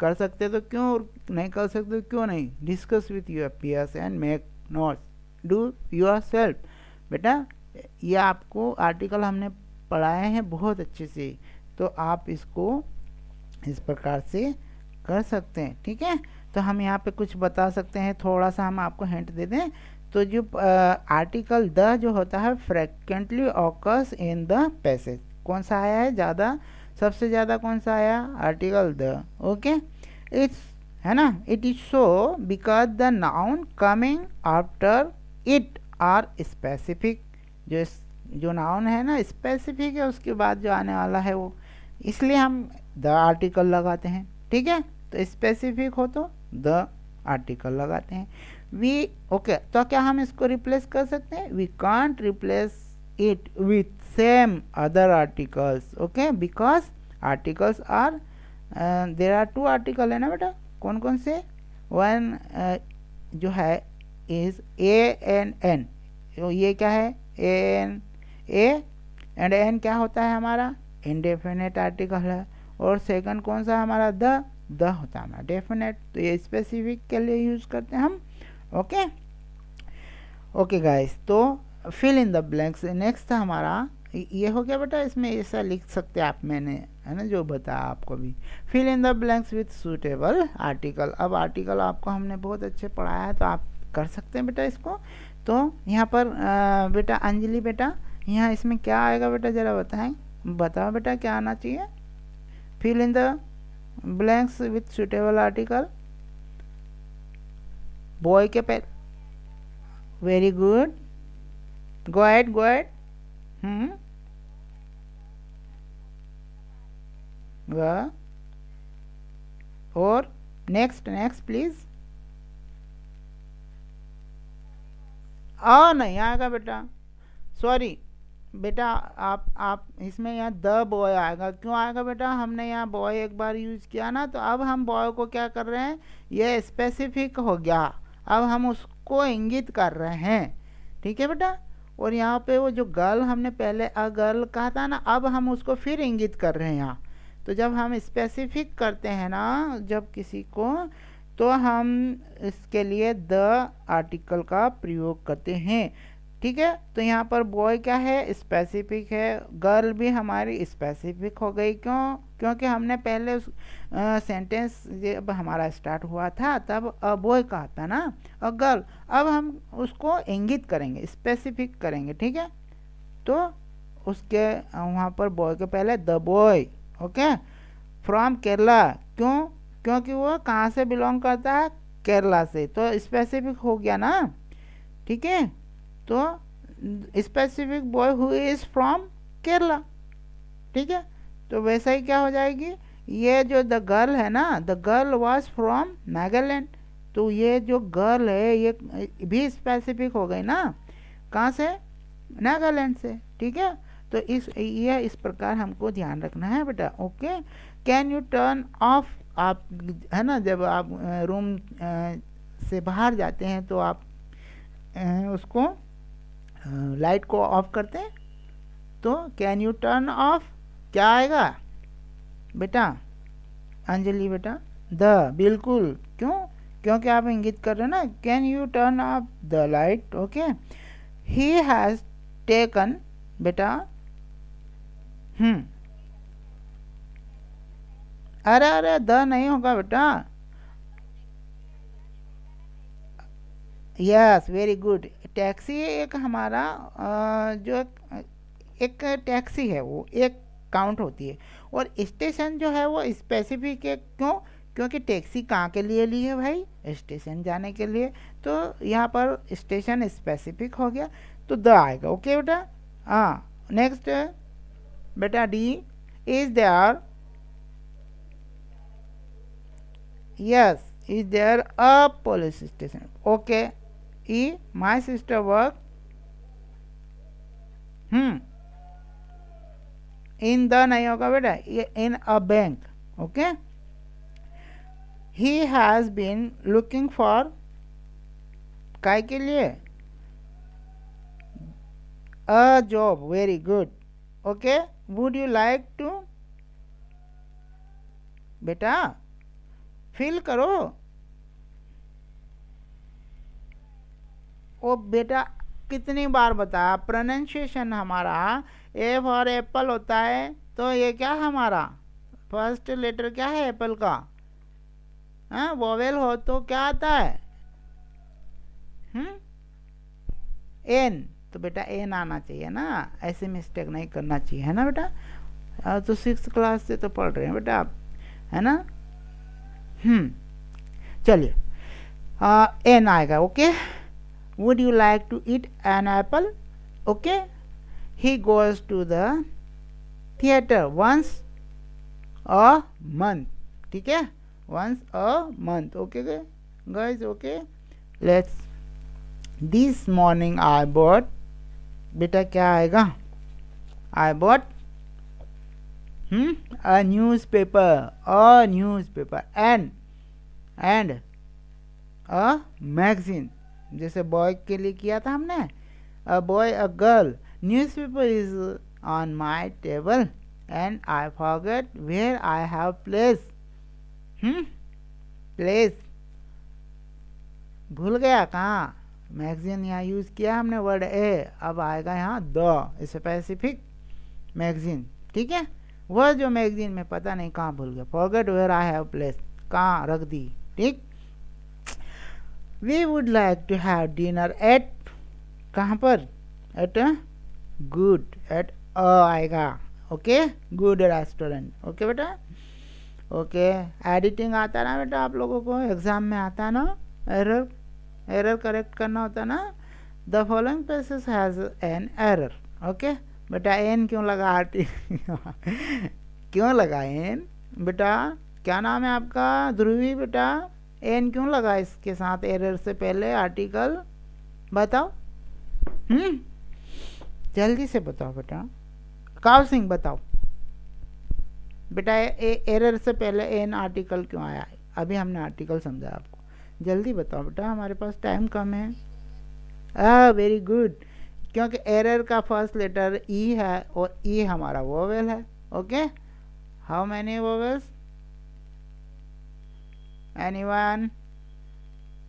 कर सकते तो क्यों, और नहीं कर सकते तो क्यों नहीं? Discuss with your peers and make notes, do yourself. बेटा ये आपको आर्टिकल हमने पढ़ाए हैं बहुत अच्छे से, तो आप इसको इस प्रकार से कर सकते हैं, ठीक है। तो हम यहाँ पे कुछ बता सकते हैं, थोड़ा सा हम आपको हिंट दे दें तो जो आर्टिकल द जो होता है frequently occurs in the passage, कौन सा आया है ज़्यादा, सबसे ज़्यादा कौन सा आया? Article the. ओके, इट्स, है ना, it is so because the noun coming after it are specific, जो नाउन है ना स्पेसिफिक है, उसके बाद जो आने वाला है वो इसलिए हम द आर्टिकल लगाते हैं, ठीक है। तो स्पेसिफिक हो तो द आर्टिकल लगाते हैं। वी ओके, तो क्या हम इसको रिप्लेस कर सकते हैं? We can't replace it with same other articles, okay, because articles are there are two article है ना बेटा, कौन कौन से? वन जो है इज ए एंड एन, ये क्या है? A N, A and N क्या होता है हमारा? इंडेफिनेट आर्टिकल है। और सेकंड कौन सा हमारा? द होता है हमारा डेफिनेट। तो ये स्पेसिफिक के लिए यूज करते हैं हम, ओके। ओके गाइस, तो fill in the blanks next हमारा ये हो गया बेटा। इसमें ऐसा लिख सकते हैं आप, मैंने है ना जो बताया आपको भी। Fill in the blanks with suitable article. अब आर्टिकल आपको हमने बहुत अच्छे पढ़ाया है, तो आप कर सकते हैं बेटा इसको। तो यहाँ पर बेटा अंजलि बेटा, यहाँ इसमें क्या आएगा बेटा, ज़रा बताएं, बताओ बेटा क्या आना चाहिए? Fill in the blanks with suitable article. Boy के पे, very good, go ahead, go ahead। वह, और नेक्स्ट नेक्स्ट प्लीज। नहीं आएगा बेटा, सॉरी बेटा। आप इसमें यहाँ द बॉय आएगा। क्यों आएगा बेटा? हमने यहाँ बॉय एक बार यूज किया ना, तो अब हम बॉय को क्या कर रहे हैं, ये स्पेसिफिक हो गया, अब हम उसको इंगित कर रहे हैं, ठीक है बेटा। और यहाँ पे वो जो गर्ल हमने पहले अ गर्ल कहा था ना, अब हम उसको फिर इंगित कर रहे हैं यहाँ। तो जब हम स्पेसिफिक करते हैं ना जब किसी को, तो हम इसके लिए द आर्टिकल का प्रयोग करते हैं, ठीक है। तो यहाँ पर बॉय क्या है? स्पेसिफिक है। गर्ल भी हमारी स्पेसिफिक हो गई। क्यों? क्योंकि हमने पहले उस सेंटेंस जब हमारा स्टार्ट हुआ था तब अ बॉय कहा था ना, अ गर्ल। अब हम उसको इंगित करेंगे, स्पेसिफिक करेंगे, ठीक है। तो उसके वहाँ पर बॉय के पहले the boy, okay, from Kerala. क्यों? क्योंकि वो कहाँ से बिलोंग करता है? केरला से। तो स्पेसिफिक हो गया ना, ठीक है। तो specific boy who is from Kerala, ठीक है। तो वैसा ही क्या हो जाएगी, ये जो द गर्ल है ना, the girl was from Nagaland. तो ये जो गर्ल है ये भी स्पेसिफिक हो गई ना, कहाँ से? नागालैंड से, ठीक है। तो इस प्रकार हमको ध्यान रखना है बेटा, okay. Can U turn off, आप है ना जब आप रूम से बाहर जाते हैं तो आप उसको लाइट को ऑफ करते हैं, तो कैन यू टर्न ऑफ क्या आएगा बेटा? अंजलि बेटा द, बिल्कुल। क्यों? क्योंकि आप इंगित कर रहे हो ना, can U turn off the light, okay. He has taken बेटा, अरे द नहीं होगा बेटा। Yes, very good. टैक्सी एक हमारा जो एक टैक्सी है वो एक काउंट होती है, और स्टेशन जो है वो स्पेसिफिक है। क्यों? क्योंकि टैक्सी कहाँ के लिए ली है भाई? स्टेशन जाने के लिए। तो यहाँ पर स्टेशन स्पेसिफिक हो गया, तो द आएगा, ओके बेटा। हाँ, नेक्स्ट बेटा D, is there, yes, is there a police station, okay. E, my sister work in the नहीं होगा बेटा, in a bank, okay. He has been looking for, काय के लिए? A job, very good, okay. Would you like to, बेटा feel करो। ओ बेटा कितनी बार बताया, प्रोनाउंसिएशन हमारा ए फॉर एप्पल होता है, तो ये क्या हमारा फर्स्ट लेटर क्या है एप्पल का? हाँ, वोवेल हो तो क्या आता है? एन, तो बेटा एन आना चाहिए ना, ऐसे मिस्टेक नहीं करना चाहिए, है ना बेटा। तो 6th क्लास से तो पढ़ रहे हैं बेटा आप, है ना। चलिए, एन आएगा, okay. Would you like to eat an apple? Okay. He goes to the theater once a month, ठीक है, once a month. Okay guys, okay let's. This morning I bought, बेटा क्या आएगा, I bought a newspaper, a newspaper and a magazine। जैसे boy के लिए किया था हमने, a boy a girl, newspaper is on my table and I forget where I have placed, place, भूल गया कहाँ। मैगजीन यहाँ यूज किया हमने वर्ड ए, अब आएगा यहाँ द स्पेसिफिक मैगजीन, ठीक है। वह जो मैगजीन में पता नहीं कहाँ भूल गया, forget where I have place, कहाँ रख दी, ठीक। We would like to have dinner at, कहाँ पर, एट गुड, एट आएगा, ओके, गुड रेस्टोरेंट, ओके बेटा, ओके। एडिटिंग आता ना बेटा आप लोगों को, एग्जाम में आता ना, एरर करेक्ट करना होता ना। The following places has an error, okay बेटा। एन क्यों लगा क्यों लगा एन बेटा, क्या नाम है आपका, ध्रुवी बेटा, एन क्यों लगा इसके साथ एरर से पहले आर्टिकल, बताओ, जल्दी से बताओ बेटा। काव सिंह बताओ बेटा, एरर से पहले एन आर्टिकल क्यों आया है, अभी हमने आर्टिकल समझा आपको, जल्दी बताओ बेटा, हमारे पास टाइम कम है। वेरी गुड, क्योंकि एरर का फर्स्ट लेटर ई है और ई हमारा वोवेल है, okay. How many vowels, anyone,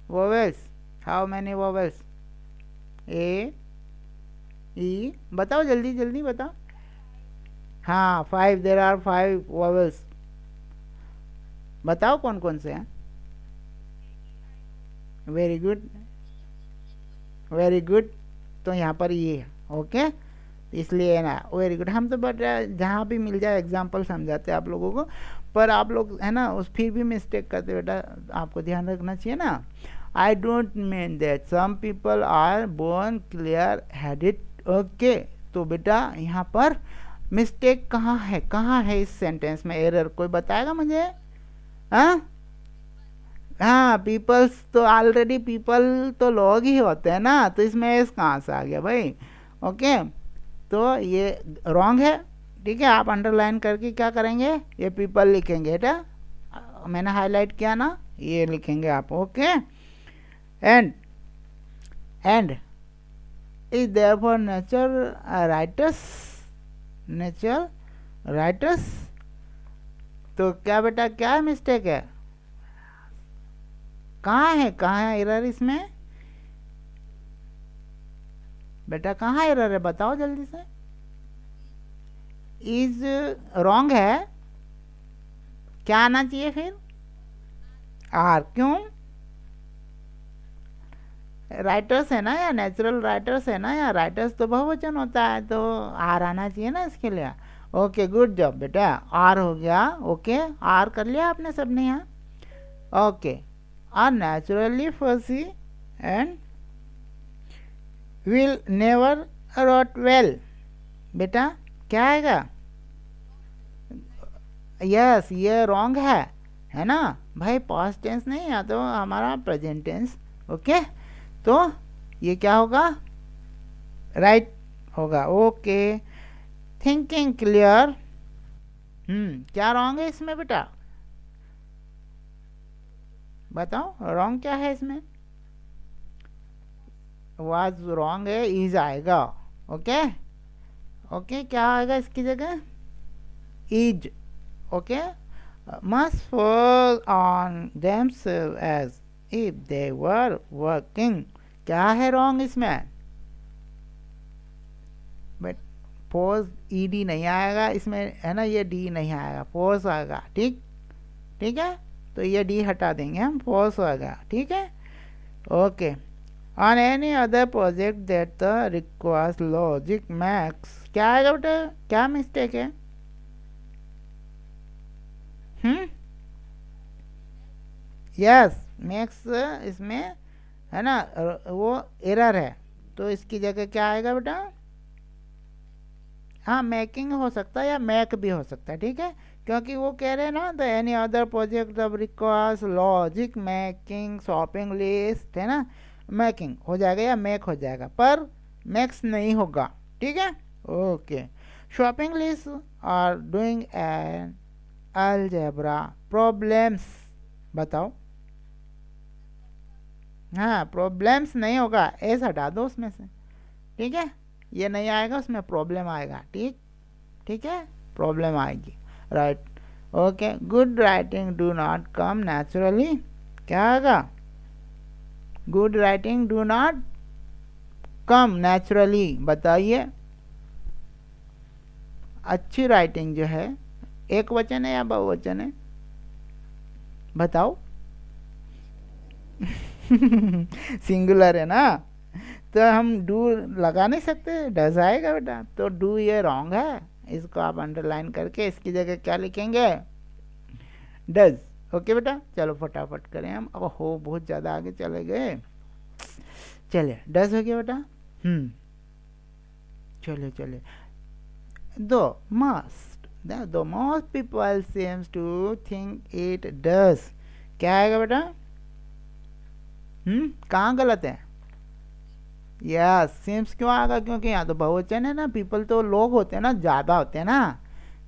vowels, how many vowels, A E, बताओ जल्दी जल्दी बताओ। हाँ 5, देर आर 5 वोवेल्स, बताओ कौन कौन से हैं। वेरी गुड, वेरी गुड, तो यहाँ पर ये है, ओके, इसलिए ना, वेरी गुड। हम तो बट जहाँ भी मिल जाए एग्जाम्पल समझाते हैं आप लोगों को, पर आप लोग है ना उस फिर भी मिस्टेक करते बेटा, आपको ध्यान रखना चाहिए ना। I don't mean that some people are born clear headed, okay. तो बेटा यहाँ पर मिस्टेक कहाँ है इस सेंटेंस में, एरर कोई बताएगा मुझे, हाँ पीपल्स, तो ऑलरेडी पीपल तो लोग ही होते हैं ना, तो इसमें एस कहाँ से आ गया भाई, ओके। तो ये रॉन्ग है, ठीक है। आप अंडरलाइन करके क्या करेंगे, ये पीपल लिखेंगे बेटा, मैंने हाईलाइट किया ना, ये लिखेंगे आप, okay. And is there for nature writers, तो क्या बेटा क्या मिस्टेक है, कहाँ है एरर इसमें बेटा, कहाँ एरर है बताओ जल्दी से। इज रॉन्ग है, क्या आना चाहिए फिर, आर, क्यों, राइटर्स है ना, या नेचुरल राइटर्स है ना, या राइटर्स तो बहुवचन होता है, तो आर आना चाहिए ना इसके लिए, ओके गुड जॉब बेटा, आर हो गया, ओके, आर कर लिया आपने सबने यहाँ, okay. Are naturally fussy and will never wrote well, बेटा क्या आएगा, यस ये रॉन्ग है ना भाई, पास्ट टेंस नहीं है तो हमारा प्रेजेंट टेंस, ओके। तो ये क्या होगा, राइट होगा, ओके। थिंकिंग क्लियर, क्या रॉन्ग है इसमें बेटा, बताओ रॉन्ग क्या है इसमें, वाज रॉन्ग है, इज आएगा, ओके ओके, क्या आएगा इसकी जगह, is, okay. must fall on themselves as if they were working, क्या है रॉन्ग इसमें, बट पोज ईडी नहीं आएगा इसमें है ना, ये डी नहीं आएगा, पोज आएगा, ठीक ठीक है, तो ये डी हटा देंगे हम, पोज आएगा, ठीक है, okay. On any other project that the requires logic max, क्या आएगा बेटा, क्या मिस्टेक है, यस मैक्स इसमें है ना, वो एरर है, तो इसकी जगह क्या आएगा बेटा, हाँ मेकिंग हो सकता है या मैक भी हो सकता है, ठीक है। क्योंकि वो कह रहे हैं ना, the any other project of requires logic making shopping list, है ना, मेकिंग हो जाएगा या मेक हो जाएगा, पर मैक्स नहीं होगा, ठीक है। ओके, शॉपिंग लिस्ट और डूइंग एन अलजेब्रा प्रॉब्लम्स, बताओ। हाँ, प्रॉब्लम्स नहीं होगा, एस हटा दो उसमें से, ठीक है, ये नहीं आएगा, उसमें प्रॉब्लम आएगा, ठीक, ठीक है, प्रॉब्लम आएगी, right. Okay, good writing do not come naturally, क्या आएगा, good writing do not come naturally, बताइए। अच्छी राइटिंग जो है, एक वचन है या बहुवचन है, बताओ। सिंगुलर है ना, तो हम डू लगा नहीं सकते, डज आएगा बेटा, तो डू ये रॉन्ग है, इसको आप अंडरलाइन करके इसकी जगह क्या लिखेंगे, डज। ओके बेटा, चलो फटाफट करें हम, अब हो बहुत ज़्यादा आगे चले गए, चलिए डज हो गया बेटा। चलिए चलिए, दो most people seems to think it does, क्या आएगा बेटा, कहाँ गलत है, यस, सीम्स क्यों आएगा, क्योंकि यहाँ तो बहुवचन है ना, पीपल तो लोग होते हैं ना, ज़्यादा होते हैं ना,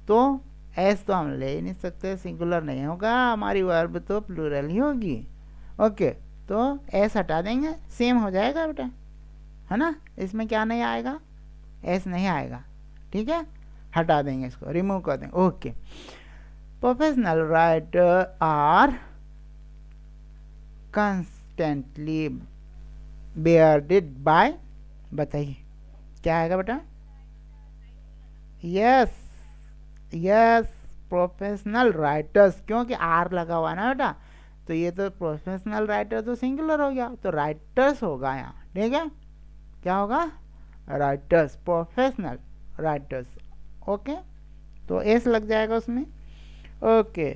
तो एस तो हम ले ही नहीं सकते, सिंगुलर नहीं होगा, हमारी वर्ब तो प्लूरल ही होगी। ओके, तो एस हटा देंगे, सेम हो जाएगा बेटा, है ना, इसमें क्या नहीं आएगा, एस नहीं आएगा, ठीक है, हटा देंगे इसको, रिमूव कर देंगे। Okay, professional writer are constantly bearded by, बताइए क्या आएगा बेटा, यस यस, प्रोफेशनल राइटर्स, क्योंकि आर लगा हुआ ना बेटा, तो ये तो प्रोफेशनल राइटर तो सिंगुलर हो गया, तो राइटर्स होगा यहाँ, ठीक है, क्या होगा, राइटर्स, प्रोफेशनल राइटर्स। ओके, तो एस लग जाएगा उसमें। Okay,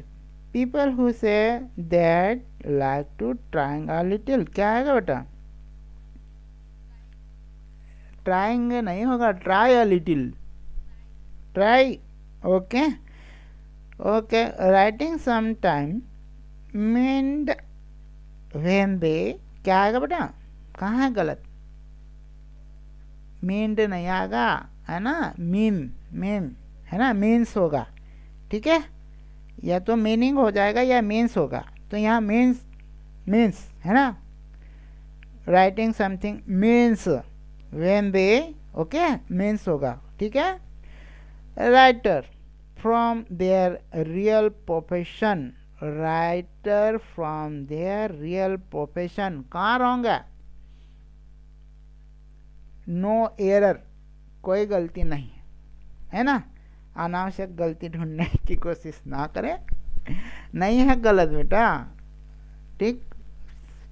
people who say that like to trying a little, क्या आएगा बेटा, ट्राइंग नहीं होगा, try a little, try. Okay okay, writing some time meant when they, क्या आएगा बेटा, कहाँ है गलत, मीन्ड नहीं आएगा, है ना, मीन है ना, मीन्स होगा, ठीक है, या तो मीनिंग हो जाएगा या मीन्स होगा, तो यहाँ मीन्स है ना, writing something means when they, okay, means होगा, ठीक है। Writer from there real profession, writer from there real profession, कहाँ रॉन्ग है, नो एरर, कोई गलती नहीं है ना, अनावश्यक गलती ढूंढने की कोशिश ना करें, नहीं है गलत बेटा, ठीक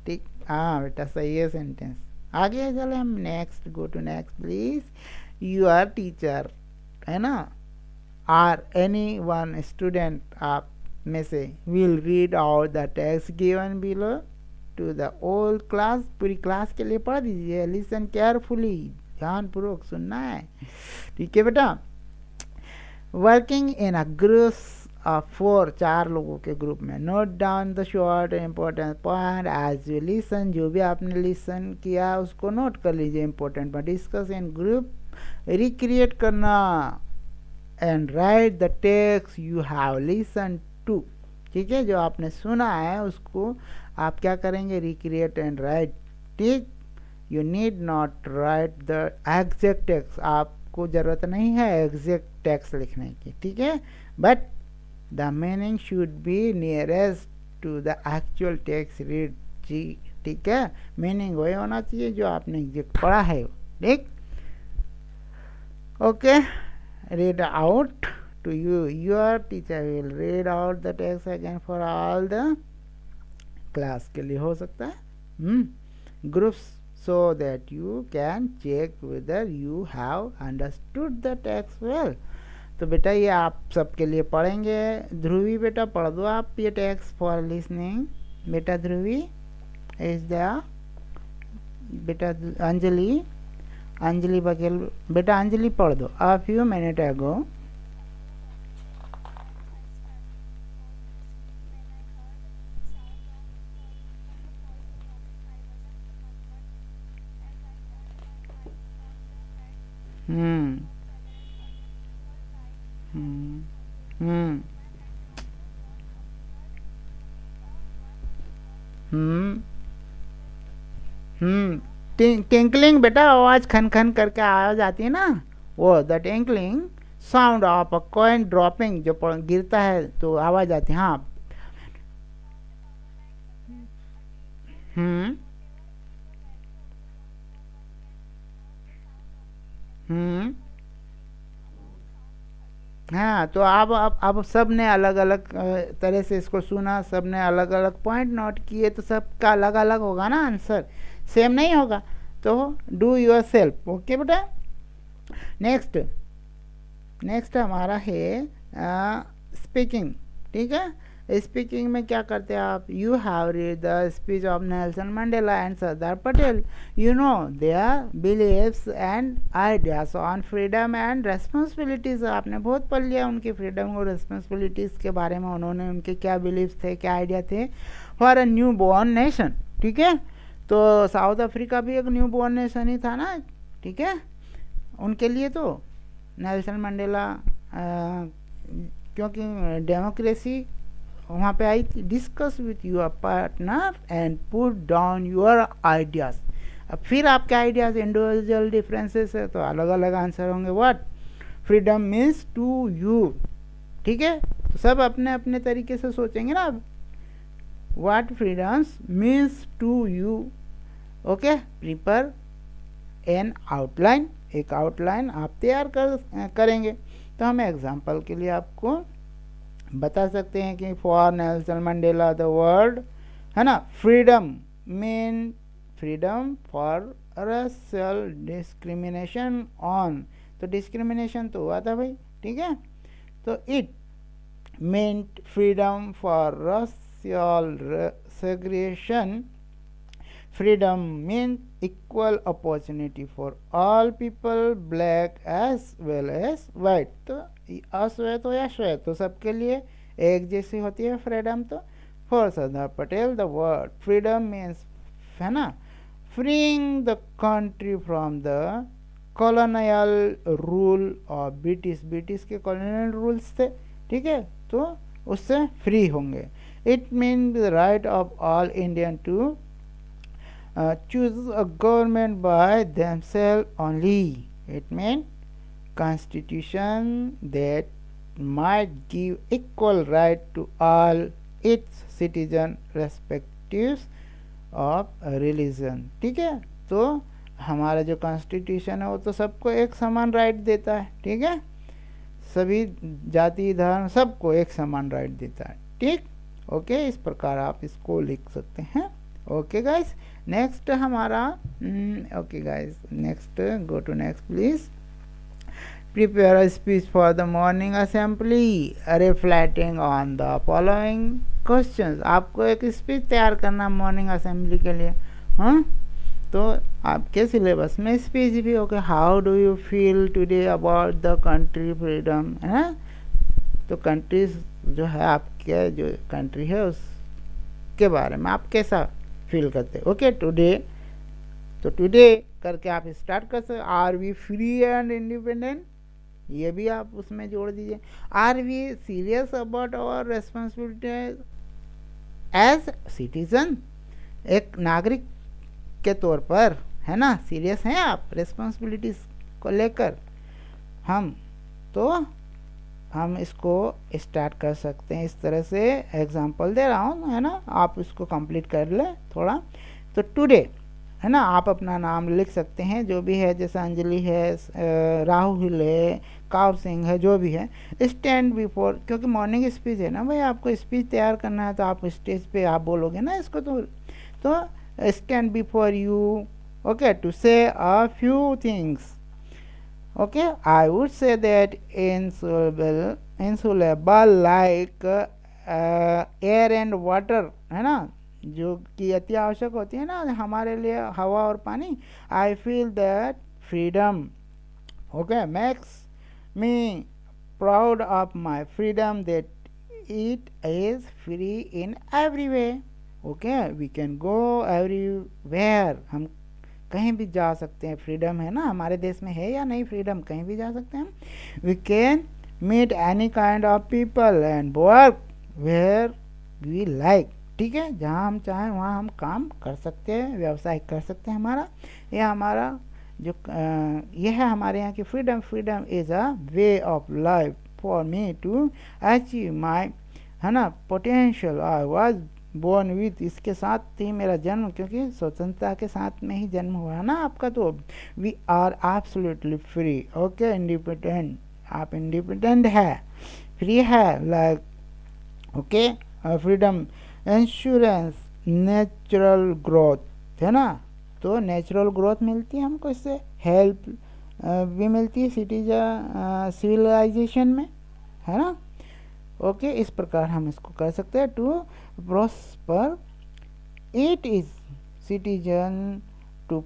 ठीक, हाँ बेटा सही है सेंटेंस। आगे चले हम, next, go to next please. Your teacher, है ना, आर एनी वन स्टूडेंट आप में से will read out the text given below to the old class, पूरी क्लास के लिए पढ़ दीजिए, लिसन केयरफुली, ध्यानपूर्वक सुनना है, ठीक है बेटा। Working in a group of 4, 4 लोगों के ग्रुप में, note down the short important point as you listen, जो भी आपने लिसन किया उसको नोट कर लीजिए important point, discuss in group, recreate करना, and write the text you have listen to, ठीक है, जो आपने सुना है उसको आप क्या करेंगे, रिक्रिएट एंड राइट, ठीक, you need not right the exact text, आपको ज़रूरत नहीं है एग्जैक्ट टेक्स्ट लिखने की, ठीक है, but the meaning should be nearest to the actual text read, ठीक है, मीनिंग वही होना चाहिए जो आपने एग्जैक्ट पढ़ा है, ठीक। Okay, read out to you, your teacher will read out the text again for all the class, के लिए हो सकता है, groups, so that you can check whether you have understood the text well। तो बेटा ये आप सबके लिए पढ़ेंगे, ध्रुवी बेटा पढ़ दो आप ये टेक्स्ट फॉर लिसनिंग, बेटा ध्रुवी इज द, बेटा अंजलि बघेल, बेटा अंजलि पढ़ दो, a few minute ago, hmm hmm hmm hmm tinkling बेटा, आवाज खन खन करके आवाज आती है ना, वो the tinkling sound of a coin dropping, जो गिरता है तो आवाज आती है। हाँ। हम्म हम्म हाँ, तो अब सब ने अलग अलग तरह से इसको सुना, सब ने अलग अलग पॉइंट नोट किए, तो सबका अलग अलग होगा ना आंसर, सेम नहीं होगा। तो डू योर सेल्फ। ओके बेटा। नेक्स्ट। नेक्स्ट हमारा है स्पीकिंग। ठीक है, स्पीकिंग में क्या करते हैं आप, you have read the speech of Nelson Mandela and Sardar Patel, you know their believes and ideas on freedom and responsibilities. आपने बहुत पढ़ लिया उनकी फ्रीडम और रेस्पॉन्सिबिलिटीज़ के बारे में, उन्होंने उनके क्या बिलीव्स थे, क्या आइडिया थे for a new born nation. ठीक है, तो साउथ अफ्रीका भी एक न्यू बॉर्न नेशन ही था ना। ठीक है, उनके लिए तो नेल्सन मंडेला क्योंकि डेमोक्रेसी वहाँ पे आई थी, discuss with your partner and put down your ideas. अब फिर आपके आइडियाज़ इंडिविजुअल डिफरेंसेस है तो अलग अलग आंसर होंगे। What freedom means to you. ठीक है, तो सब अपने अपने तरीके से सोचेंगे ना। अब what freedoms means to you. Okay, prepare an outline, एक आउटलाइन आप तैयार करेंगे। तो हम एग्जांपल के लिए आपको बता सकते हैं कि for Nelson Mandela the word है ना freedom mean freedom for racial discrimination on, तो डिस्क्रिमिनेशन तो हुआ था भाई। ठीक है, तो it meant freedom for racial segregation. Freedom means equal opportunity for all people, black as well as white. तो अश्वेत हो या श्वेत तो सबके लिए एक जैसी होती है फ्रीडम। तो for Sardar Patel the word freedom means है ना freeing the country from the colonial rule of British, British के कॉलोनियल रूल्स थे। ठीक है, तो उससे फ्री होंगे। It mean the right of all Indian to choose a government by themselves only. It means constitution that might give equal right to all its citizen respective of religion. ठीक है, तो हमारा जो कॉन्स्टिट्यूशन है वो तो सबको एक समान राइट देता है। ठीक है, सभी जाति धर्म सबको एक समान राइट देता है। ठीक, ओके, इस प्रकार आप इसको लिख सकते हैं। ओके गाइस, नेक्स्ट हमारा okay guys, next go to next please. Prepare a speech for the morning assembly reflecting on the following questions. आपको एक स्पीच तैयार करना मॉर्निंग असेंबली के लिए। हाँ, तो आपके सिलेबस में स्पीच भी होगा। How do you feel today about the country freedom, है तो कंट्रीज जो है आपके जो कंट्री है उसके बारे में आप कैसा फील करते हैं। ओके, टुडे, तो टुडे करके आप स्टार्ट कर सकते। Are we free and independent, ये भी आप उसमें जोड़ दीजिए। Are we serious about our responsibility as citizen, एक नागरिक के तौर पर है ना सीरियस हैं आप रेस्पॉन्सिबिलिटीज को लेकर। हम तो हम इसको स्टार्ट कर सकते हैं इस तरह से, एग्जांपल दे रहा हूँ है ना, आप इसको कंप्लीट कर ले थोड़ा। तो टुडे है ना, आप अपना नाम लिख सकते हैं जो भी है, जैसे अंजलि है, राहुल है, काव सिंह है, जो भी है। स्टैंड बिफोर, क्योंकि मॉर्निंग स्पीच है ना भाई, आपको स्पीच तैयार करना है तो आप स्टेज पे आप बोलोगे ना इसको। तो stand before you, okay, to say a few things. Okay, I would say that insoluble like air and water, है ना, जो कि अति आवश्यक होती है ना हमारे लिए, हवा और पानी। I feel that freedom, okay, makes me proud of my freedom, that it is free in every way. Okay, we can go everywhere, हम कहीं भी जा सकते हैं, फ्रीडम है ना, हमारे देश में है या नहीं फ्रीडम, कहीं भी जा सकते हैं हम। We can meet any kind of people and work where we like, ठीक है, जहाँ हम चाहें वहाँ हम काम कर सकते हैं, व्यवसाय कर सकते हैं हमारा। यह हमारा जो यह है हमारे यहाँ की freedom. Freedom is a way of life for me to achieve my, है ना, potential. I was born with, इसके साथ ही मेरा जन्म, क्योंकि स्वतंत्रता के साथ में ही जन्म हुआ है ना आपका। तो we are absolutely free, okay, independent, आप इंडिपेंडेंट है, फ्री है, like okay. Freedom ensures natural growth, है ना, तो नेचुरल ग्रोथ मिलती है हमको इससे, हेल्प भी मिलती है सिटीजन सिविलाइजेशन में, है ना, ओके। इस प्रकार हम इसको कर सकते हैं। To prosper it is citizen to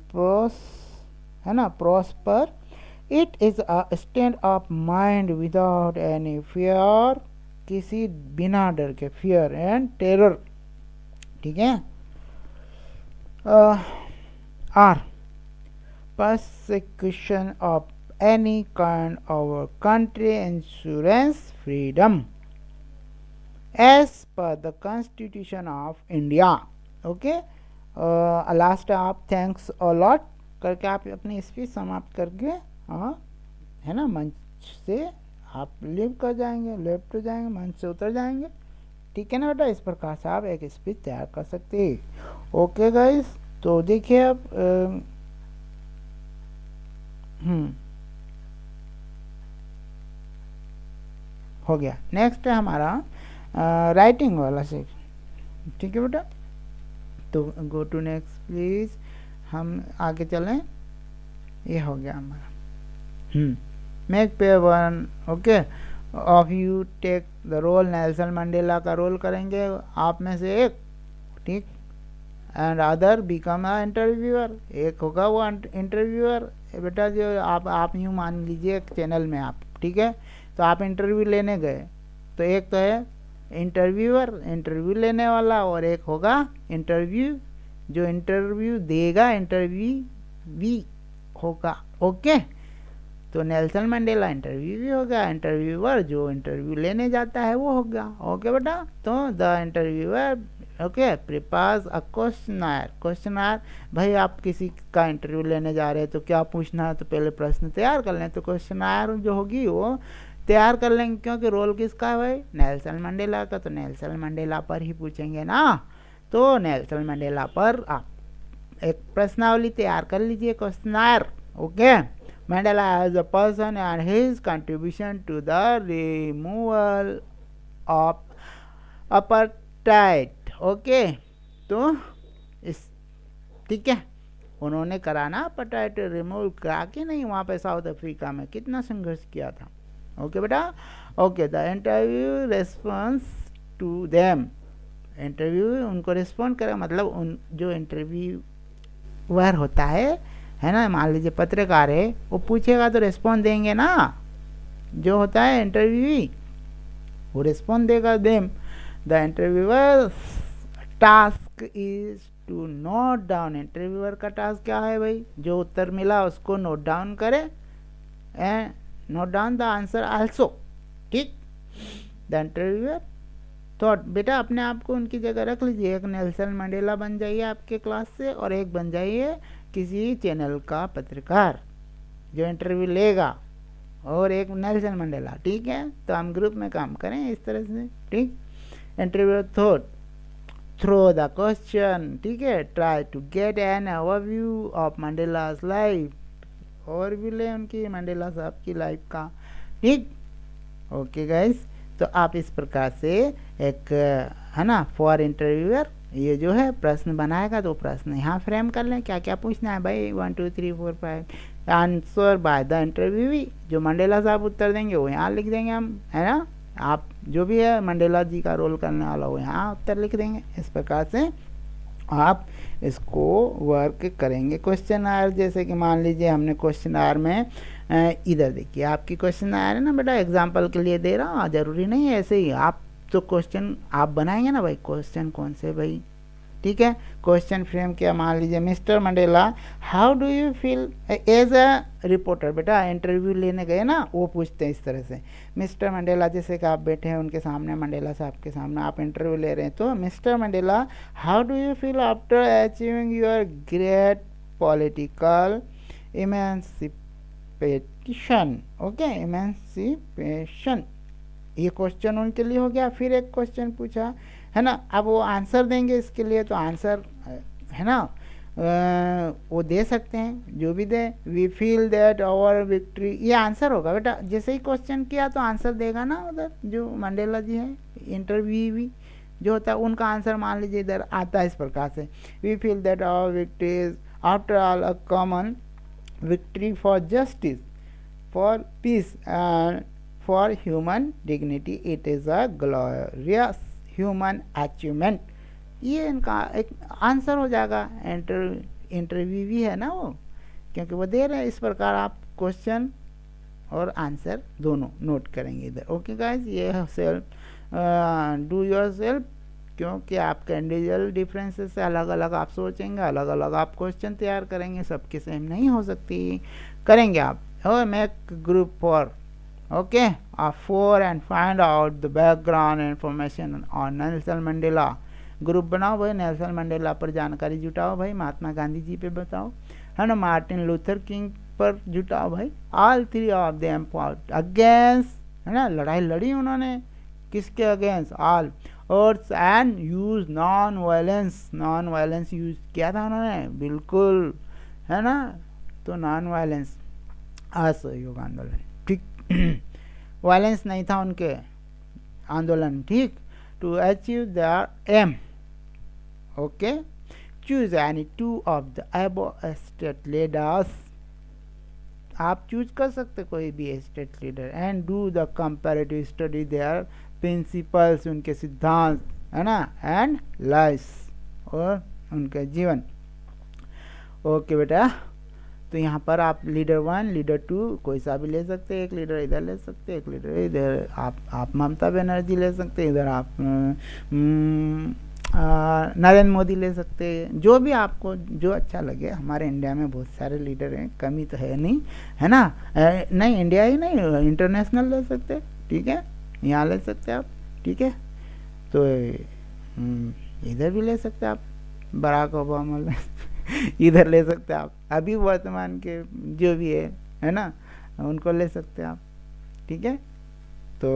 है ना, prosper it is a stand of mind without any fear, किसी बिना डर के, फियर एंड टेरर, ठीक है। Are persecution of any kind our country insurance freedom as per the constitution of India, okay. Last आप thanks a lot करके आप अपनी स्पीच समाप्त करके, है ना, मंच से आप लीव कर जाएंगे, लेफ्ट हो जाएंगे, मंच से उतर जाएंगे, ठीक है ना बेटा। इस प्रकार से आप एक स्पीच तैयार कर सकते हैं, ओके गाइस। तो देखिए अब हो गया। नेक्स्ट है हमारा राइटिंग वाला सेक्शन, ठीक है बेटा। तो गो टू नेक्स्ट प्लीज, हम आगे चलें। ये हो गया हमारा make pair one, okay, of you take the role, Nelson Mandela का रोल करेंगे आप में से एक, ठीक, and other become a interviewer, एक होगा वो इंटरव्यूअर। बेटा जो आप यूँ मान लीजिए एक चैनल में आप, ठीक है, तो आप इंटरव्यू लेने गए, तो एक तो है इंटरव्यूअर, इंटरव्यू लेने वाला, और एक होगा इंटरव्यू, जो इंटरव्यू देगा, इंटरव्यूवी होगा, ओके। तो नेल्सन मंडेला इंटरव्यू भी होगा, इंटरव्यूअर जो इंटरव्यू लेने जाता है वो होगा, ओके बेटा। तो the interviewer, okay, prepares a questionnaire, questionnaire, भाई आप किसी का इंटरव्यू लेने जा रहे हैं तो क्या पूछना है, तो पहले प्रश्न तैयार कर लें, तो क्वेश्चनर जो होगी वो तैयार कर लेंगे, क्योंकि रोल किसका है भाई, नेल्सन मंडेला का, तो नेल्सन मंडेला पर ही पूछेंगे ना। तो नेल्सन मंडेला पर आप एक प्रश्नावली तैयार कर लीजिए, questionnaire, okay. Mandela as a person and his contribution to the removal of apartheid, okay. तो इस, ठीक है, उन्होंने कराना अपार्थाइड रिमूव करा कि नहीं, वहाँ पे साउथ अफ्रीका में कितना संघर्ष किया था, ओके बेटा, okay. The interview response to them, interview उनको रिस्पॉन्ड करेगा, मतलब उन जो इंटरव्यूअर होता है ना, मान लीजिए पत्रकार है, वो पूछेगा तो रिस्पॉन्ड देंगे ना, जो होता है इंटरव्यू वो रिस्पॉन्ड देगा them. The interviewer task is to note down, interviewer का टास्क क्या है भाई, जो उत्तर मिला उसको नोट डाउन करे, and note down the answer also, ठीक। द इंटरव्यूअर तो बेटा अपने आप को उनकी जगह रख लीजिए, एक नेल्सन मंडेला बन जाइए आपके क्लास से, और एक बन जाइए किसी चैनल का पत्रकार जो इंटरव्यू लेगा, और एक नेल्सन मंडेला, ठीक है। तो हम ग्रुप में काम करें इस तरह से, ठीक। Interview thought throw the question, ठीक है, try to get an overview of Mandela's life, overview ले उनकी मंडेला साहब की लाइफ का, ठीक, ओके गाइस। तो आप इस प्रकार से एक, है ना, फॉर इंटरव्यूअर ये जो है प्रश्न बनाएगा, तो प्रश्न यहाँ फ्रेम कर लें, क्या क्या पूछना है भाई, 1 2 3 4 5 आंसर बाय द इंटरव्यूवी, जो मंडेला साहब उत्तर देंगे वो यहाँ लिख देंगे हम, है ना। आप जो भी है मंडेला जी का रोल करने वाला वो यहाँ उत्तर लिख देंगे। इस प्रकार से आप इसको वर्क करेंगे। क्वेश्चन आयर, जैसे कि मान लीजिए हमने क्वेश्चन आयर में इधर देखिए आपकी क्वेश्चन आयर है ना बेटा, एग्जांपल के लिए दे रहा हूँ, ज़रूरी नहीं है ऐसे ही आप तो क्वेश्चन आप बनाएंगे ना भाई, क्वेश्चन कौन से भाई, ठीक है। क्वेश्चन फ्रेम किया, मान लीजिए mister Mandela how do you feel as a reporter, बेटा इंटरव्यू लेने गए ना, वो पूछते हैं इस तरह से। मिस्टर मंडेला, जैसे कि आप बैठे हैं उनके सामने, मंडेला साहब के सामने आप इंटरव्यू ले रहे हैं, तो mister Mandela how do you feel after achieving your great political emancipation, okay, emancipation, ये क्वेश्चन उनके लिए हो गया। फिर एक क्वेश्चन पूछा है ना, अब वो आंसर देंगे इसके लिए, तो आंसर है ना वो दे सकते हैं, जो भी दे। We feel that our victory, ये आंसर होगा बेटा। जैसे ही क्वेश्चन किया तो आंसर देगा ना उधर जो मंडेला जी है, इंटरव्यू जो होता है उनका आंसर मान लीजिए इधर आता है इस प्रकार से, we feel that our victory is after all a common victory for justice, for peace and for human dignity, it is a glorious human achievement. ये इनका एक आंसर हो जाएगा। इंटरव्यू भी है ना वो, क्योंकि वो दे रहे हैं। इस प्रकार आप क्वेश्चन और आंसर दोनों नोट करेंगे इधर। ओके गाइस, ये है सेल्फ डू योर सेल्फ, क्योंकि आपके इंडिविजुअल डिफरेंसेस से अलग अलग आप सोचेंगे, अलग अलग आप क्वेश्चन तैयार करेंगे, सबके सेम नहीं हो सकती, करेंगे आप। और make group for, okay, 4 and find out the background information on Nelson Mandela. Group बनाओ भाई, नेल्सन मंडेला पर जानकारी जुटाओ भाई, महात्मा गांधी जी पे बताओ, है ना, मार्टिन लूथर किंग पर जुटाओ भाई। All three of them fought against, है ना, लड़ाई लड़ी उन्होंने, किसके अगेंस्ट, ऑल। और and use non violence, non violence use किया था उन्होंने, बिल्कुल, है ना। तो नॉन वायलेंस असहयोग आंदोलन, ठीक, वायलेंस नहीं था उनके आंदोलन, ठीक। To achieve their aim, okay, choose any two of the above state leaders, आप चूज कर सकते कोई भी state leader, and do the comparative study their principles, उनके सिद्धांत, है ना, एंड लाइफ, और उनका जीवन। ओके बेटा, तो यहाँ पर आप लीडर 1, लीडर 2 कोई सा भी ले सकते हैं, एक लीडर इधर ले सकते हैं, एक लीडर इधर, आप ममता बनर्जी ले सकते हैं, इधर आप नरेंद्र मोदी ले सकते हैं, जो भी आपको जो अच्छा लगे। हमारे इंडिया में बहुत सारे लीडर हैं, कमी तो है नहीं, है ना। नहीं, इंडिया ही नहीं, इंटरनेशनल ले सकते हैं, ठीक है, यहाँ ले सकते हैं आप, ठीक है। तो इधर भी ले सकते हैं आप, बराक ओबामा ले इधर ले सकते हैं आप, अभी वर्तमान के जो भी है ना, उनको ले सकते हैं आप, ठीक है। तो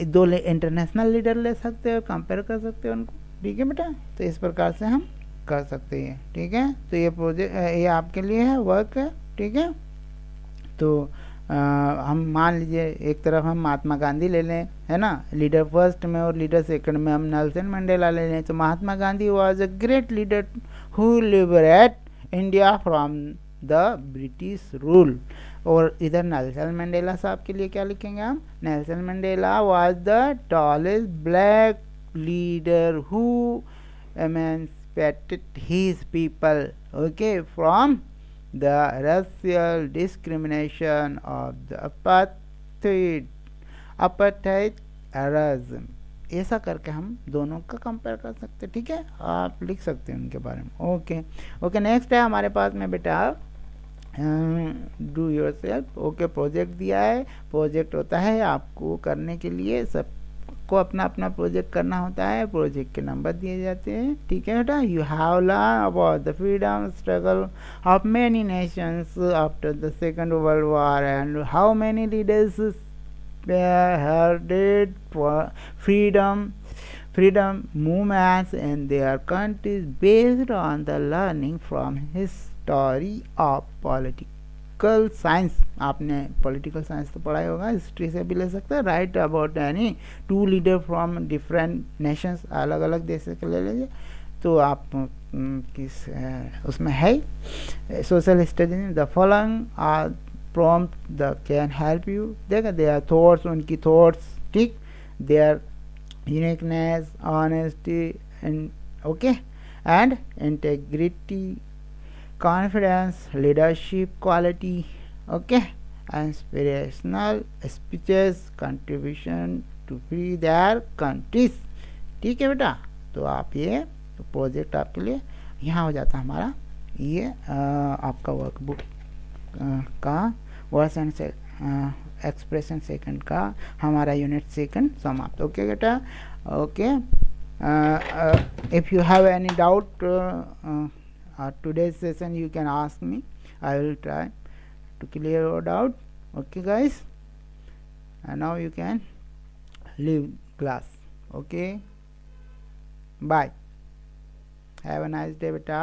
दो इंटरनेशनल लीडर ले सकते हैं, कंपेयर कर सकते हैं उनको, ठीक है बेटा। तो इस प्रकार से हम कर सकते हैं, ठीक है। तो ये प्रोजेक्ट ये आपके लिए है, वर्क है, ठीक है। तो हम मान लीजिए एक तरफ हम महात्मा गांधी ले लें, है ना, लीडर फर्स्ट में, और लीडर सेकंड में हम नेल्सन मंडेला ले लें। तो Mahatma Gandhi was a great leader who liberate India from the British rule, और इधर नेल्सन मंडेला साहब के लिए क्या लिखेंगे हम, Nelson Mandela was the tallest black leader who emancipated his people, okay, from the racial discrimination of the apartheidism। ऐसा करके हम दोनों का कंपेयर कर सकते हैं, ठीक है, आप लिख सकते हैं उनके बारे में। ओके ओके, नेक्स्ट है हमारे पास में बेटा do your self. Okay, project दिया है, प्रोजेक्ट होता है आपको करने के लिए, सबको अपना अपना प्रोजेक्ट करना होता है, प्रोजेक्ट के नंबर दिए जाते हैं, ठीक है बेटा। You have learn about the freedom struggle of many Nations after the second world war and how many leaders headed for freedom movements in their countries based on the learning from history of political science। आपने political science तो पढ़ा ही होगा, history से भी ले सकते हैं। Right about any two leader from different Nations, अलग अलग देश के ले लीजिए। तो आप किस उसमें है social studies, the following are prompt that can help you। देखा their thoughts, उनकी thoughts, ठीक, their uniqueness, honesty and okay and integrity, confidence, leadership quality, okay, inspirational speeches, contribution to free their countries, ठीक है बेटा। तो आप ये project आपके लिए यहाँ हो जाता है हमारा ये आपका वर्कबुक का वर्ड्स एंड एक्सप्रेशन सेकंड का हमारा यूनिट सेकंड समाप्त। ओके बेटा, okay. If you have any doubt today's session you can ask me. I will try to clear your doubt. Okay guys, and now you can leave class. Okay, bye, have a nice day beta.